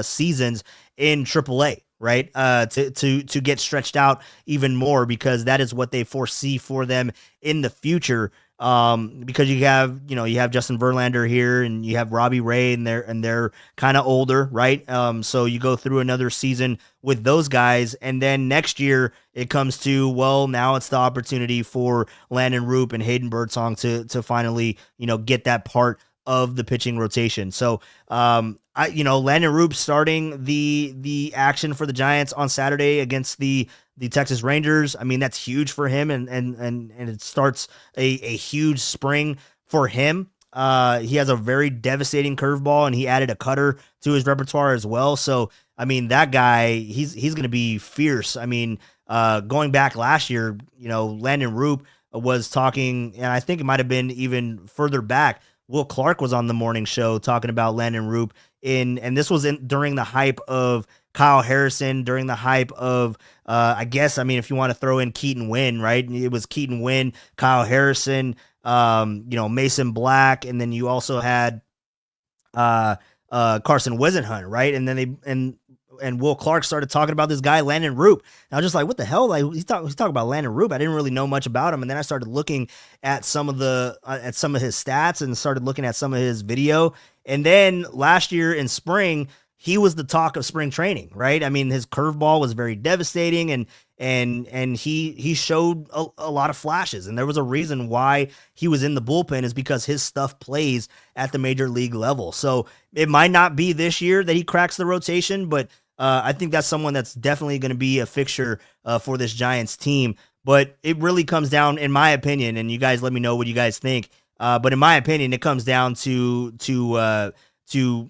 Speaker 4: seasons in AAA, right? To get stretched out even more, because that is what they foresee for them in the future. Because you have Justin Verlander here and you have Robbie Ray, and they're kind of older, right? So you go through another season with those guys, and then next year it comes to, well, now it's the opportunity for Landon Roop and Hayden Birdsong to finally, get that part of the pitching rotation. So, Landon Roop starting the action for the Giants on Saturday against the Texas Rangers. I mean, that's huge for him, and it starts a huge spring for him. He has a very devastating curveball, and he added a cutter to his repertoire as well. So, I mean, that guy, he's going to be fierce. I mean, going back last year, Landon Roop was talking, and I think it might have been even further back. Will Clark was on the morning show talking about Landon Roop and this was during the hype of Kyle Harrison, during the hype of, if you want to throw in Keaton Winn, right? It was Keaton Winn, Kyle Harrison, Mason Black, and then you also had Carson Wisenhunt, right? And then and Will Clark started talking about this guy, Landon Roop. And I was just like, what the hell? Like he's talking about Landon Roop. I didn't really know much about him. And then I started looking at some of his stats and started looking at some of his video. And then last year in spring, he was the talk of spring training, right? I mean, his curveball was very devastating, and he showed a lot of flashes. And there was a reason why he was in the bullpen, is because his stuff plays at the major league level. So it might not be this year that he cracks the rotation, but I think that's someone that's definitely going to be a fixture for this Giants team. But it really comes down, in my opinion, and you guys let me know what you guys think. But in my opinion, it comes down to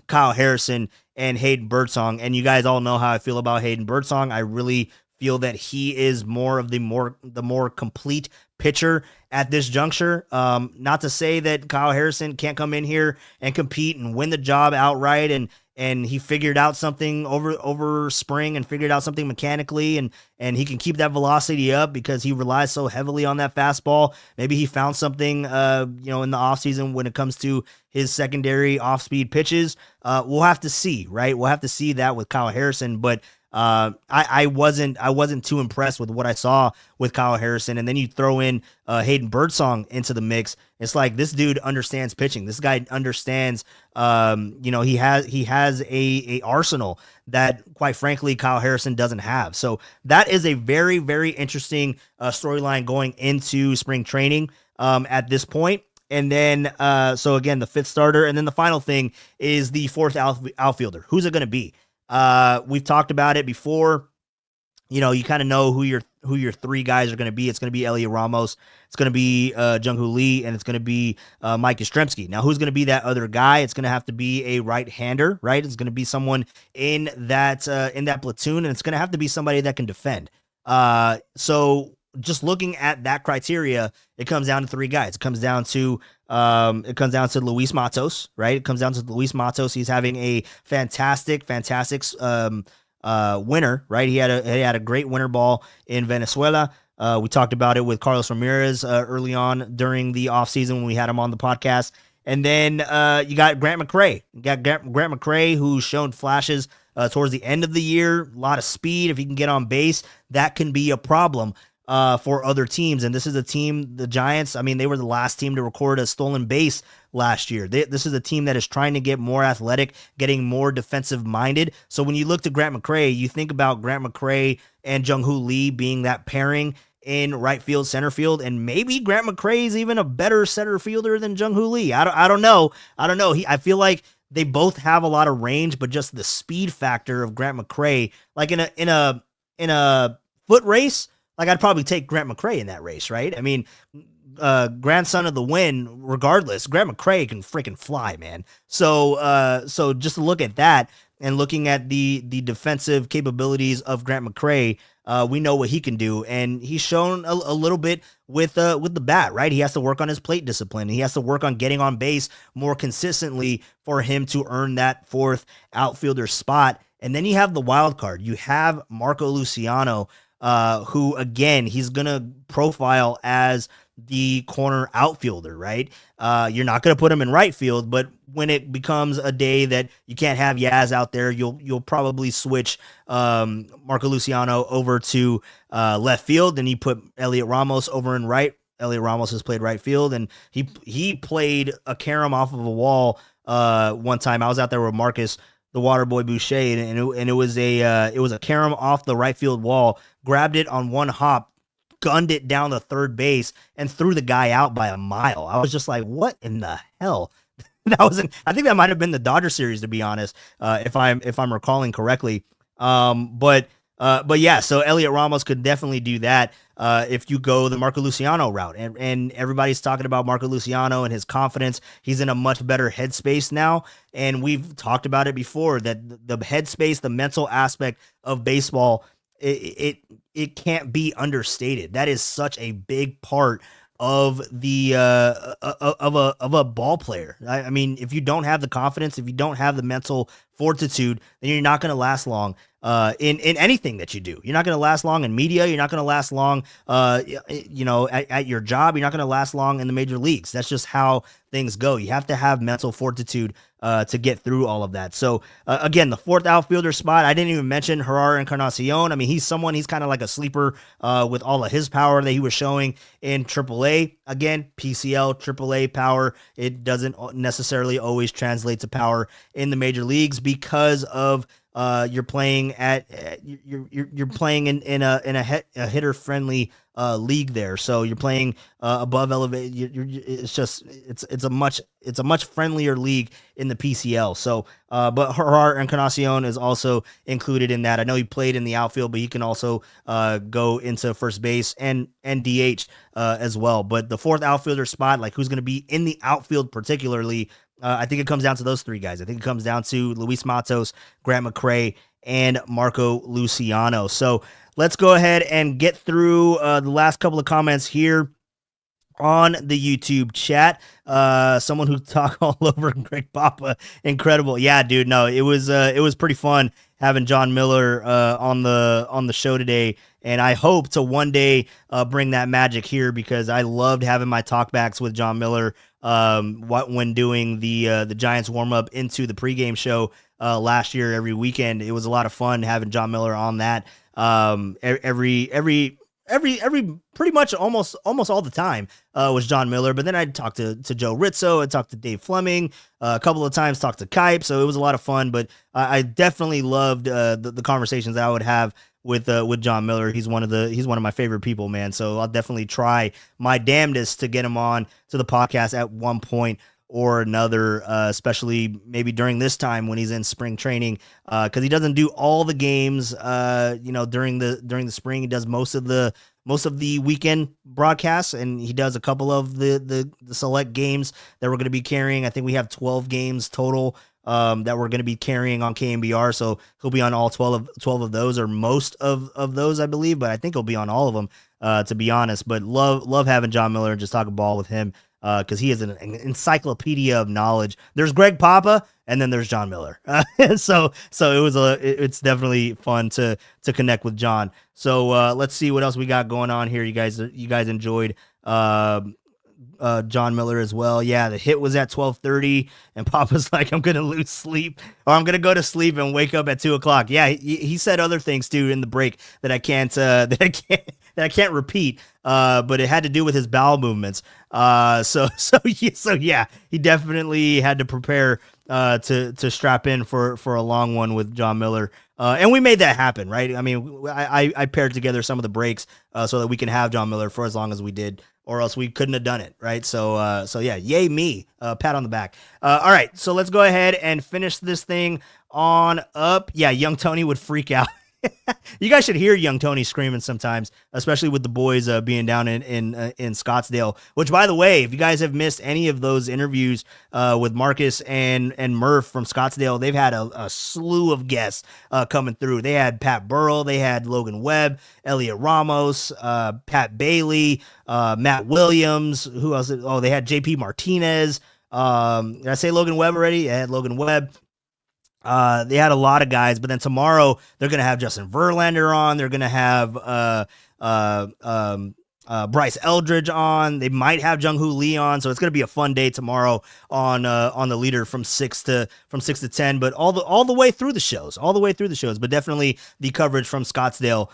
Speaker 4: Kyle Harrison and Hayden Birdsong. And you guys all know how I feel about Hayden Birdsong. I really feel that he is more of the more complete pitcher at this juncture. Not to say that Kyle Harrison can't come in here and compete and win the job outright, and he figured out something over spring and figured out something mechanically, and he can keep that velocity up because he relies so heavily on that fastball. Maybe he found something, in the offseason when it comes to his secondary off-speed pitches. We'll have to see, right? We'll have to see that with Kyle Harrison, but I wasn't too impressed with what I saw with Kyle Harrison. And then you throw in Hayden Birdsong into the mix. It's like, this dude understands pitching. This guy understands, he has a arsenal that, quite frankly, Kyle Harrison doesn't have. So that is a very, very interesting storyline going into spring training at this point. And then, so again, the fifth starter. And then the final thing is the fourth outfielder. Who's it going to be? We've talked about it before. You kind of know who your three guys are going to be. It's going to be Elliot Ramos, it's going to be Jung-Hoo Lee, and it's going to be Mike Yastrzemski. Now, who's going to be that other guy? It's going to have to be a right-hander, right? It's going to be someone in that platoon, and it's going to have to be somebody that can defend. So just looking at that criteria, it comes down to three guys. It comes down to Luis Matos, right? It comes down to Luis Matos. He's having a fantastic winter, right? He had a great winter ball in Venezuela. We talked about it with Carlos Ramirez early on during the offseason when we had him on the podcast. And then you got Grant McCray. You got Grant McCray, who's shown flashes towards the end of the year. A lot of speed. If he can get on base, that can be a problem for other teams. And this is a team, the Giants, I mean, they were the last team to record a stolen base last year. This is a team that is trying to get more athletic, getting more defensive minded. So when you look to Grant McCray, you think about Grant McCray and Jung-Hoo Lee being that pairing in right field, center field, and maybe Grant McCray is even a better center fielder than Jung-Hoo Lee. I don't know. I feel like they both have a lot of range, but just the speed factor of Grant McCray, like in a foot race, like I'd probably take Grant McCray in that race, right? I mean, grandson of the win, regardless, Grant McCray can freaking fly, man. So just to look at that and looking at the defensive capabilities of Grant McCray, we know what he can do, and he's shown a little bit with the bat, right? He has to work on his plate discipline. He has to work on getting on base more consistently for him to earn that fourth outfielder spot. And then you have the wild card. You have Marco Luciano, who, again, he's going to profile as the corner outfielder, right? You're not going to put him in right field, but when it becomes a day that you can't have Yaz out there, you'll probably switch Marco Luciano over to left field, and you put Elliot Ramos over in right. Elliot Ramos has played right field, and he played a carom off of a wall one time. I was out there with Marcus, the Waterboy Boucher, and it was a carom off the right field wall. Grabbed it on one hop, gunned it down the third base, and threw the guy out by a mile. I was just like, what in the hell? I think that might have been the Dodger series, to be honest, if I'm recalling correctly. But yeah, so Elliot Ramos could definitely do that if you go the Marco Luciano route. And everybody's talking about Marco Luciano and his confidence. He's in a much better headspace now. And we've talked about it before, that the headspace, the mental aspect of baseball, it can't be understated. That is such a big part of the of a ball player. I mean, if you don't have the confidence, if you don't have the mental fortitude, then you're not going to last long in anything that you do. You're not going to last long in media. You're not going to last long, at your job. You're not going to last long in the major leagues. That's just how things go. You have to have mental fortitude to get through all of that. So again, the fourth outfielder spot, I didn't even mention Gerard Encarnacion. I mean, he's kind of like a sleeper with all of his power that he was showing in AAA. Again, PCL, AAA power. It doesn't necessarily always translate to power in the major leagues because of you're playing you're playing in a hitter friendly league there, so you're playing above elevate. It's a much friendlier league in the PCL. So, but Gerard Encarnacion is also included in that. I know he played in the outfield, but he can also go into first base and DH as well. But the fourth outfielder spot, like who's going to be in the outfield particularly, I think it comes down to those three guys. I think it comes down to Luis Matos, Grant McCray, and Marco Luciano. So let's go ahead and get through the last couple of comments here on the YouTube chat. Someone who talked all over Greg Papa. Incredible. Yeah, dude. No, it was pretty fun having John Miller on the show today. And I hope to one day bring that magic here, because I loved having my talkbacks with John Miller when doing the Giants warm up into the pregame show last year every weekend. It was a lot of fun having John Miller on that every pretty much almost all the time was John Miller. But then I'd talk to Joe Rizzo, I'd talk to Dave Fleming, a couple of times talked to Kipe. So it was a lot of fun, but I definitely loved the conversations that I would have with John Miller. He's one of my favorite people, man. So I'll definitely try my damnedest to get him on to the podcast at one point or another, especially maybe during this time when he's in spring training, because he doesn't do all the games, during the spring. He does most of the weekend broadcasts, and he does a couple of the select games that we're going to be carrying. I think we have 12 games total that we're going to be carrying on KMBR. So he'll be on all 12 of those, or most of those, I believe, but I think he'll be on all of them, to be honest. But love having John Miller and just talk ball with him, because he is an encyclopedia of knowledge. There's Greg Papa, and then there's John Miller. So it's definitely fun to connect with John. So let's see what else we got going on here. You guys enjoyed John Miller as well. Yeah, the hit was at 12:30, and Papa's like, I'm gonna lose sleep, or I'm gonna go to sleep and wake up at 2:00. Yeah, he said other things too in the break that I can't repeat. But it had to do with his bowel movements. So yeah, he definitely had to prepare to strap in for a long one with John Miller. And we made that happen, right? I mean, I paired together some of the breaks so that we can have John Miller for as long as we did, or else we couldn't have done it, right? So yeah, yay me, pat on the back. All right, so let's go ahead and finish this thing on up. Yeah, young Tony would freak out. You guys should hear young Tony screaming sometimes, especially with the boys being down in Scottsdale. Which, by the way, if you guys have missed any of those interviews with Marcus and Murph from Scottsdale, they've had a slew of guests coming through. They had Pat Burrell, they had Logan Webb, Elliot Ramos, Pat Bailey, Matt Williams. Who else? Oh, they had JP Martinez. Did I say Logan Webb already? I had Logan Webb. They had a lot of guys, but then tomorrow they're going to have Justin Verlander on. They're going to have Bryce Eldridge on. They might have Jung-Hoo Lee on. So it's going to be a fun day tomorrow on the leader from 6 to 10, but all the way through the shows, but definitely the coverage from Scottsdale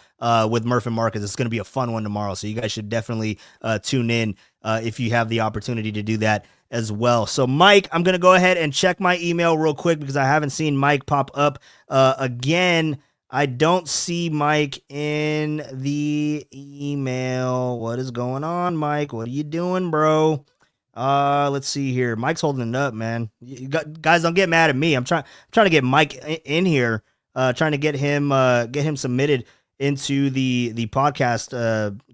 Speaker 4: with Murph and Marcus. It's going to be a fun one tomorrow. So you guys should definitely tune in if you have the opportunity to do that as well. So Mike, I'm going to go ahead and check my email real quick because I haven't seen Mike pop up again. I don't see Mike in the email. What is going on, Mike? What are you doing, bro? Let's see here. Mike's holding it up, man. Guys, don't get mad at me. I'm trying to get Mike in here, trying to get him submitted into the podcast,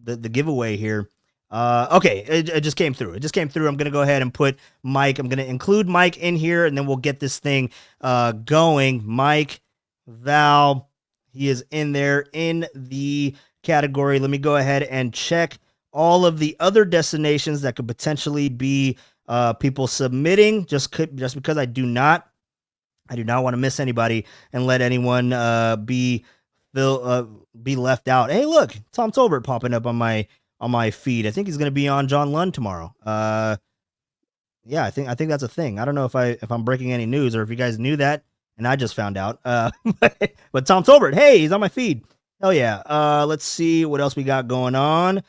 Speaker 4: the giveaway here. Okay, it just came through. I'm going to go ahead and put Mike. I'm going to include Mike in here, and then we'll get this thing going. Mike Val, he is in there in the category. Let me go ahead and check all of the other destinations that could potentially be people submitting. Just because I do not want to miss anybody and let anyone be left out. Hey, look, Tom Tolbert popping up on my feed. I think he's going to be on John Lund tomorrow. Yeah, I think that's a thing. I don't know if I'm breaking any news or if you guys knew that and I just found out. But Tom Tolbert, hey, he's on my feed. Hell yeah. Let's see what else we got going on.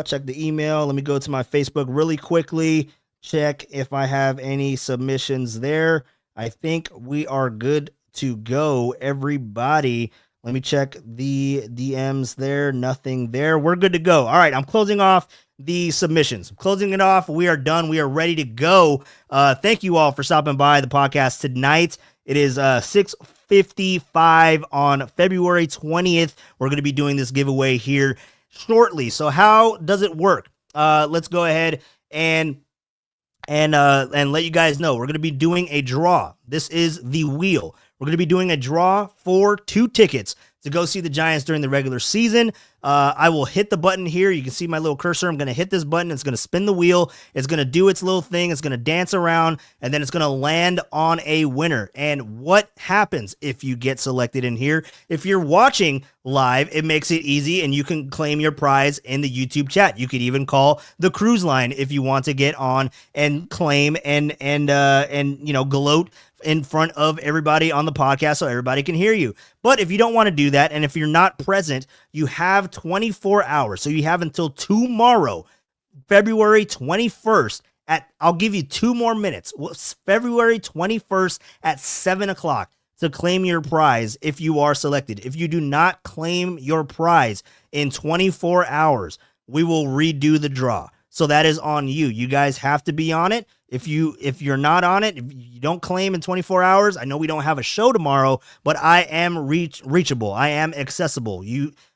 Speaker 4: Check the email. Let me go to my Facebook really quickly. Check if I have any submissions there. I think we are good to go, everybody. Let me check the DMs there. Nothing there. We're good to go. All right, I'm closing off the submissions. I'm closing it off. We are done. We are ready to go. Thank you all for stopping by the podcast tonight. It is 6:55 on February 20th. We're going to be doing this giveaway here shortly. So how does it work? Let's go ahead and let you guys know. We're going to be doing a draw. This is the wheel. We're going to be doing a draw for 2 tickets to go see the Giants during the regular season. I will hit the button here. You can see my little cursor. I'm going to hit this button. It's going to spin the wheel. It's going to do its little thing. It's going to dance around, and then it's going to land on a winner. And what happens if you get selected in here? If you're watching live, it makes it easy, and you can claim your prize in the YouTube chat. You could even call the cruise line if you want to get on and claim and gloat in front of everybody on the podcast so everybody can hear you. But if you don't want to do that, and if you're not present, you have 24 hours. So you have until tomorrow, February 21st I'll give you 2 more minutes. February 21st at 7 o'clock to claim your prize if you are selected. If you do not claim your prize in 24 hours, we will redo the draw. So that is on you. You guys have to be on it. If you're not on it, if you don't claim in 24 hours, I know we don't have a show tomorrow, but I am reachable. I am accessible.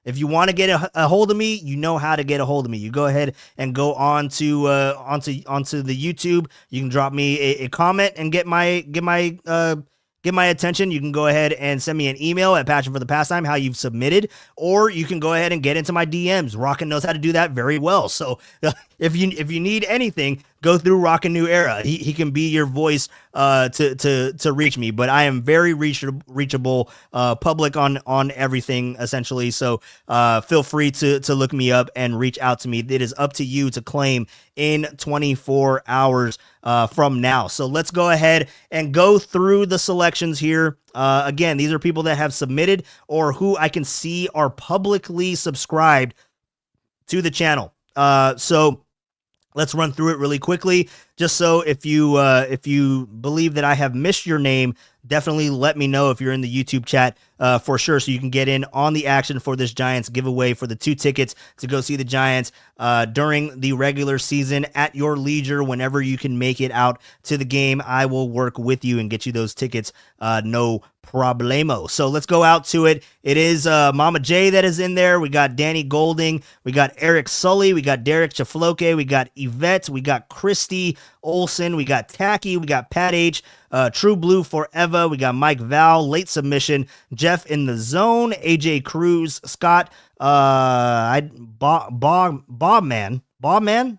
Speaker 4: If you want to get a hold of me, you know how to get a hold of me. You go ahead and go onto the YouTube. You can drop me a comment and get my attention. You can go ahead and send me an email at Passion for the Pastime, how you've submitted, or you can go ahead and get into my DMs. Rockin' knows how to do that very well. So if you need anything, go through Rockin' New Era. He can be your voice to reach me. But I am very reachable, public on everything essentially. So feel free to look me up and reach out to me. It is up to you to claim in 24 hours from now. So let's go ahead and go through the selections here. Again, these are people that have submitted or who I can see are publicly subscribed to the channel. So let's run through it really quickly, just so if you believe that I have missed your name, definitely let me know if you're in the YouTube chat for sure, so you can get in on the action for this Giants giveaway for the 2 tickets to go see the Giants during the regular season at your leisure. Whenever you can make it out to the game, I will work with you and get you those tickets. No problemo. So let's go out to it. It is Mama J that is in there. We got Danny Golding. We got Eric Sully. We got Derek Chafloke. We got Yvette. We got Christy Olson. We got Tacky. We got Pat H. True Blue Forever. We got Mike Val. Late submission. Jeff in the zone. AJ Cruz. Scott. Bobman.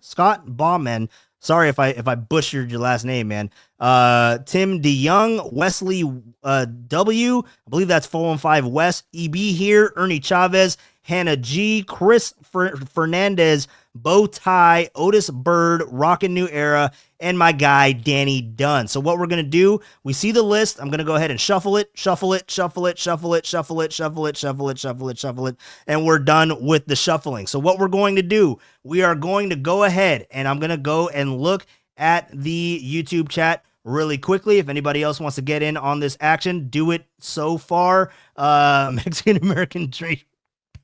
Speaker 4: Scott Bobman. Sorry if I butchered your last name, man. Tim DeYoung, Wesley W. I believe that's 415 West. EB here. Ernie Chavez, Hannah G, Chris Fernandez, Bow Tie, Otis Bird, Rockin' New Era, and my guy Danny Dunn. So what we're gonna do, we see the list. I'm gonna go ahead and shuffle it, and we're done with the shuffling. So what we're going to do, we are going to go ahead and I'm gonna go and look at the YouTube chat really quickly. If anybody else wants to get in on this action, do it so far. Mexican American Dream.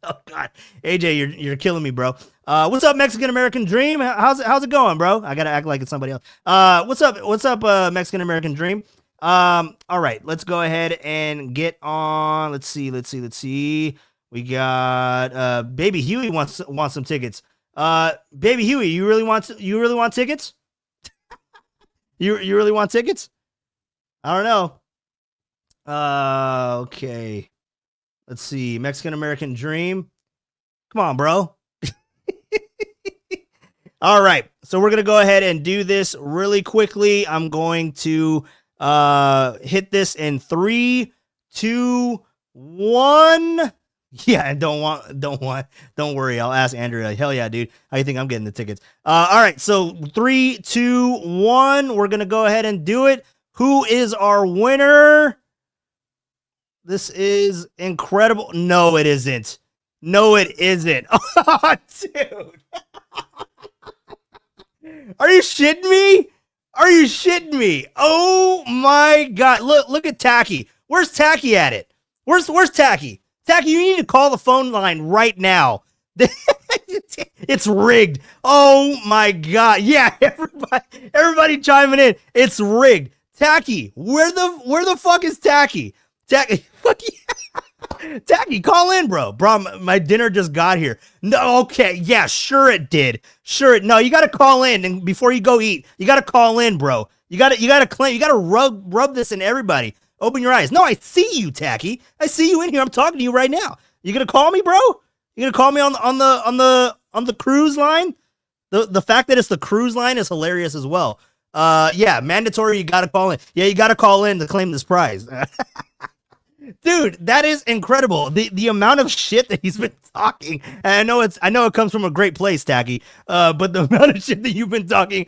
Speaker 4: Oh God, AJ, you're killing me, bro. What's up, Mexican American Dream? How's it going, bro? I gotta act like it's somebody else. What's up, Mexican American Dream? All right, let's go ahead and get on. Let's see. We got Baby Huey wants some tickets. Baby Huey, you really want tickets? You really want tickets? I don't know. Okay. Let's see. Mexican American Dream. Come on, bro. All right. So we're going to go ahead and do this really quickly. I'm going to hit this in 3, 2, 1. Yeah, and don't worry. I'll ask Andrea. Hell yeah, dude. How you think I'm getting the tickets? All right. So 3, 2, 1. We're going to go ahead and do it. Who is our winner? This is incredible. No, it isn't. Oh, dude. Are you shitting me? Oh my God. Look at Tacky. Where's Tacky at it? Where's Tacky? Tacky, you need to call the phone line right now. It's rigged. Oh my God. Yeah, everybody chiming in. It's rigged. Tacky, where the fuck is Tacky? Tacky, fuck yeah. Tacky, call in, bro. Bro, my dinner just got here. No, okay, yeah, sure it did. No, you gotta call in, and before you go eat, you gotta call in, bro. You gotta claim. You gotta rub this in everybody. Open your eyes. No, I see you, Tacky. I see you in here. I'm talking to you right now. You gonna call me, bro? You gonna call me on the cruise line? The fact that it's the cruise line is hilarious as well. Yeah, mandatory. You gotta call in. Yeah, you gotta call in to claim this prize. Dude, that is incredible. The amount of shit that he's been talking. And I know it comes from a great place, Tacky. But the amount of shit that you've been talking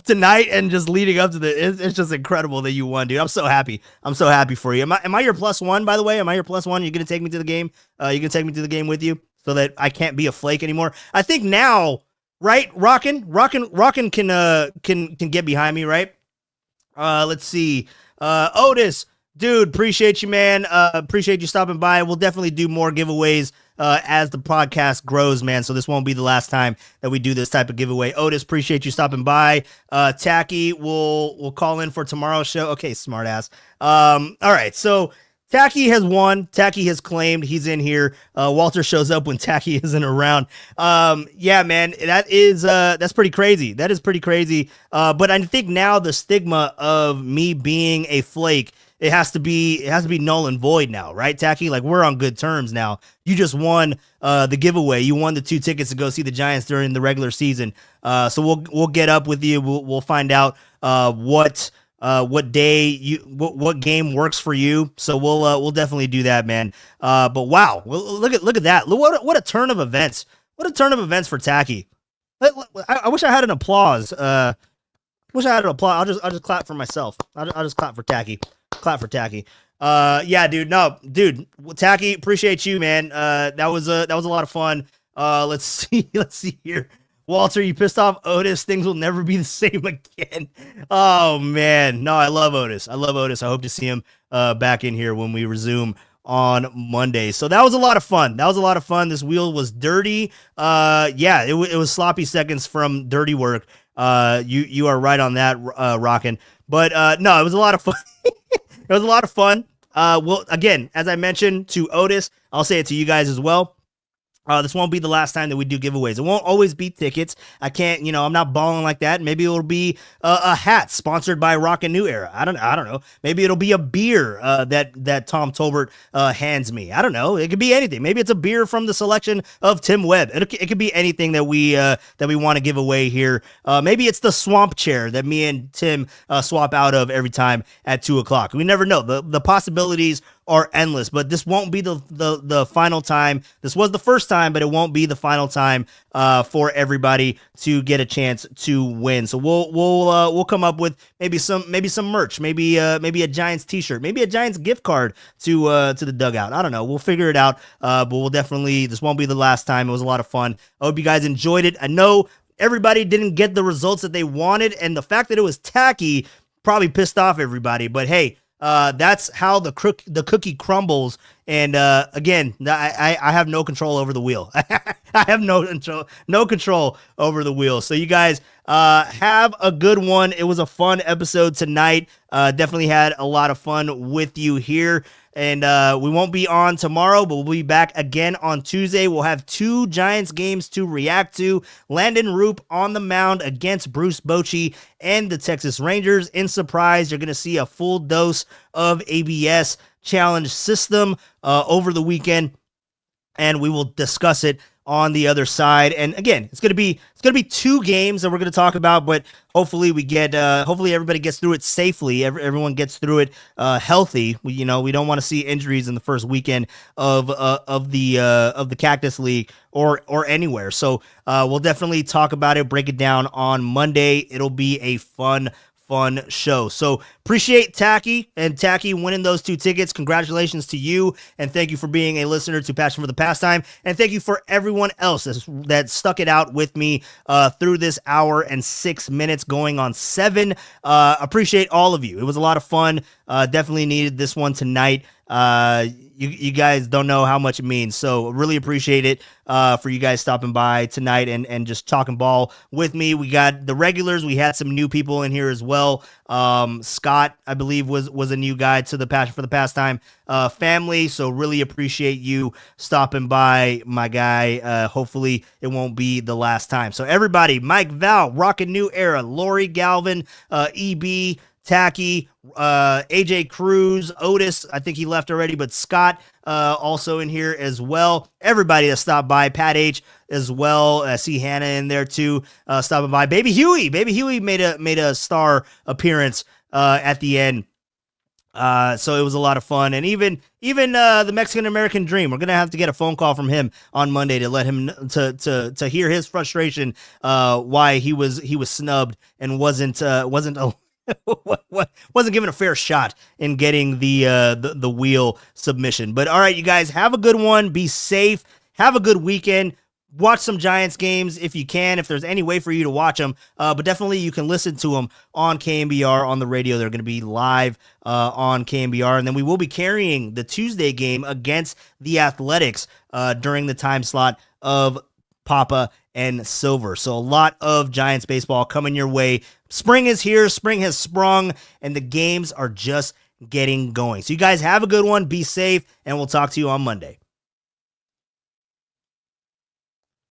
Speaker 4: tonight and just leading up to it's just incredible that you won, dude. I'm so happy. I'm so happy for you. Am I your +1, by the way? Am I your +1? You're gonna take me to the game? You gonna take me to the game with you so that I can't be a flake anymore? I think now, right? Rockin' can get behind me, right? Let's see. Otis. Dude, appreciate you, man. Appreciate you stopping by. We'll definitely do more giveaways as the podcast grows, man. So this won't be the last time that we do this type of giveaway. Otis, appreciate you stopping by. Tacky, we'll call in for tomorrow's show. Okay, smartass. All right, so Tacky has won. Tacky has claimed he's in here. Walter shows up when Tacky isn't around. Yeah, man, that's pretty crazy. That is pretty crazy. But I think now the stigma of me being a flake, it has to be null and void now, right, Tacky? Like, we're on good terms now. You just won the giveaway. You won the 2 tickets to go see the Giants during the regular season. So we'll get up with you. We'll find out what day what game works for you. So we'll definitely do that, man. But wow, look at that. What a turn of events. What a turn of events for Tacky. I wish I had an applause. I'll just clap for myself. I'll just clap for Tacky. Clap for Tacky. Yeah, dude. No, dude. Tacky, appreciate you, man. That was a lot of fun. Let's see here. Walter, you pissed off Otis. Things will never be the same again. Oh, man. No, I love Otis. I hope to see him back in here when we resume on Monday. So that was a lot of fun. This wheel was dirty. It was sloppy seconds from dirty work. You are right on that, Rockin'. But no, it was a lot of fun. It was a lot of fun. Well, again, as I mentioned to Otis, I'll say it to you guys as well. This won't be the last time that we do giveaways. It won't always be tickets. I can't, I'm not balling like that. Maybe it'll be a hat sponsored by Rockin' New Era. I don't know. Maybe it'll be a beer that Tom Tolbert hands me. I don't know. It could be anything. Maybe it's a beer from the selection of Tim Webb. It could be anything that we want to give away here. Maybe it's the swamp chair that me and Tim swap out of every time at 2:00. We never know. The possibilities are endless, but this won't be the final time. This was the first time, but it won't be the final time for everybody to get a chance to win. So we'll come up with maybe some merch, maybe a Giants t-shirt, maybe a Giants gift card to the dugout. I don't know. We'll figure it out. But this won't be the last time. It was a lot of fun. I hope you guys enjoyed it. I know everybody didn't get the results that they wanted, and the fact that it was tacky probably pissed off everybody, but hey, that's how the cookie crumbles. And again, I have no control over the wheel. I have no control over the wheel. So you guys have a good one. It was a fun episode tonight. Definitely had a lot of fun with you here. And we won't be on tomorrow, but we'll be back again on Tuesday. We'll have 2 Giants games to react to. Landon Roop on the mound against Bruce Bochy and the Texas Rangers. In surprise, you're going to see a full dose of ABS challenge system over the weekend, and we will discuss it on the other side. And again, it's gonna be 2 games that we're gonna talk about, but hopefully hopefully everybody gets through it safely. Everyone gets through it healthy. We don't want to see injuries in the first weekend of the Cactus League or anywhere. So we'll definitely talk about it, break it down on Monday. It'll be a fun show. So appreciate Tacky winning those 2 tickets. Congratulations to you, and thank you for being a listener to Passion for the Pastime, and thank you for everyone else that stuck it out with me through this hour and 6 minutes going on 7. Appreciate all of you. It was a lot of fun. Definitely needed this one tonight. You guys don't know how much it means, so really appreciate it for you guys stopping by tonight and just talking ball with me. We got the regulars. We had some new people in here as well. Scott, I believe, was a new guy to the Passion for the Pastime family, so really appreciate you stopping by, my guy. Hopefully it won't be the last time. So everybody, Mike Val, Rockin' New Era, Lori Galvin, EB, Tacky, AJ Cruz, Otis, I think he left already, but Scott also in here as well. Everybody that stopped by, Pat H as well. I see Hannah in there too, stopping by. Baby Huey made a star appearance at the end. So it was a lot of fun, and even the Mexican American Dream, we're gonna have to get a phone call from him on Monday to let him to hear his frustration, why he was snubbed and wasn't given a fair shot in getting the wheel submission. But all right, you guys, have a good one. Be safe. Have a good weekend. Watch some Giants games if you can, if there's any way for you to watch them. But definitely you can listen to them on KMBR on the radio. They're going to be live on KMBR. And then we will be carrying the Tuesday game against the Athletics during the time slot of Papa and Silver. So a lot of Giants baseball coming your way. Spring is here. Spring has sprung, and the games are just getting going. So you guys have a good one. Be safe, and we'll talk to you on Monday.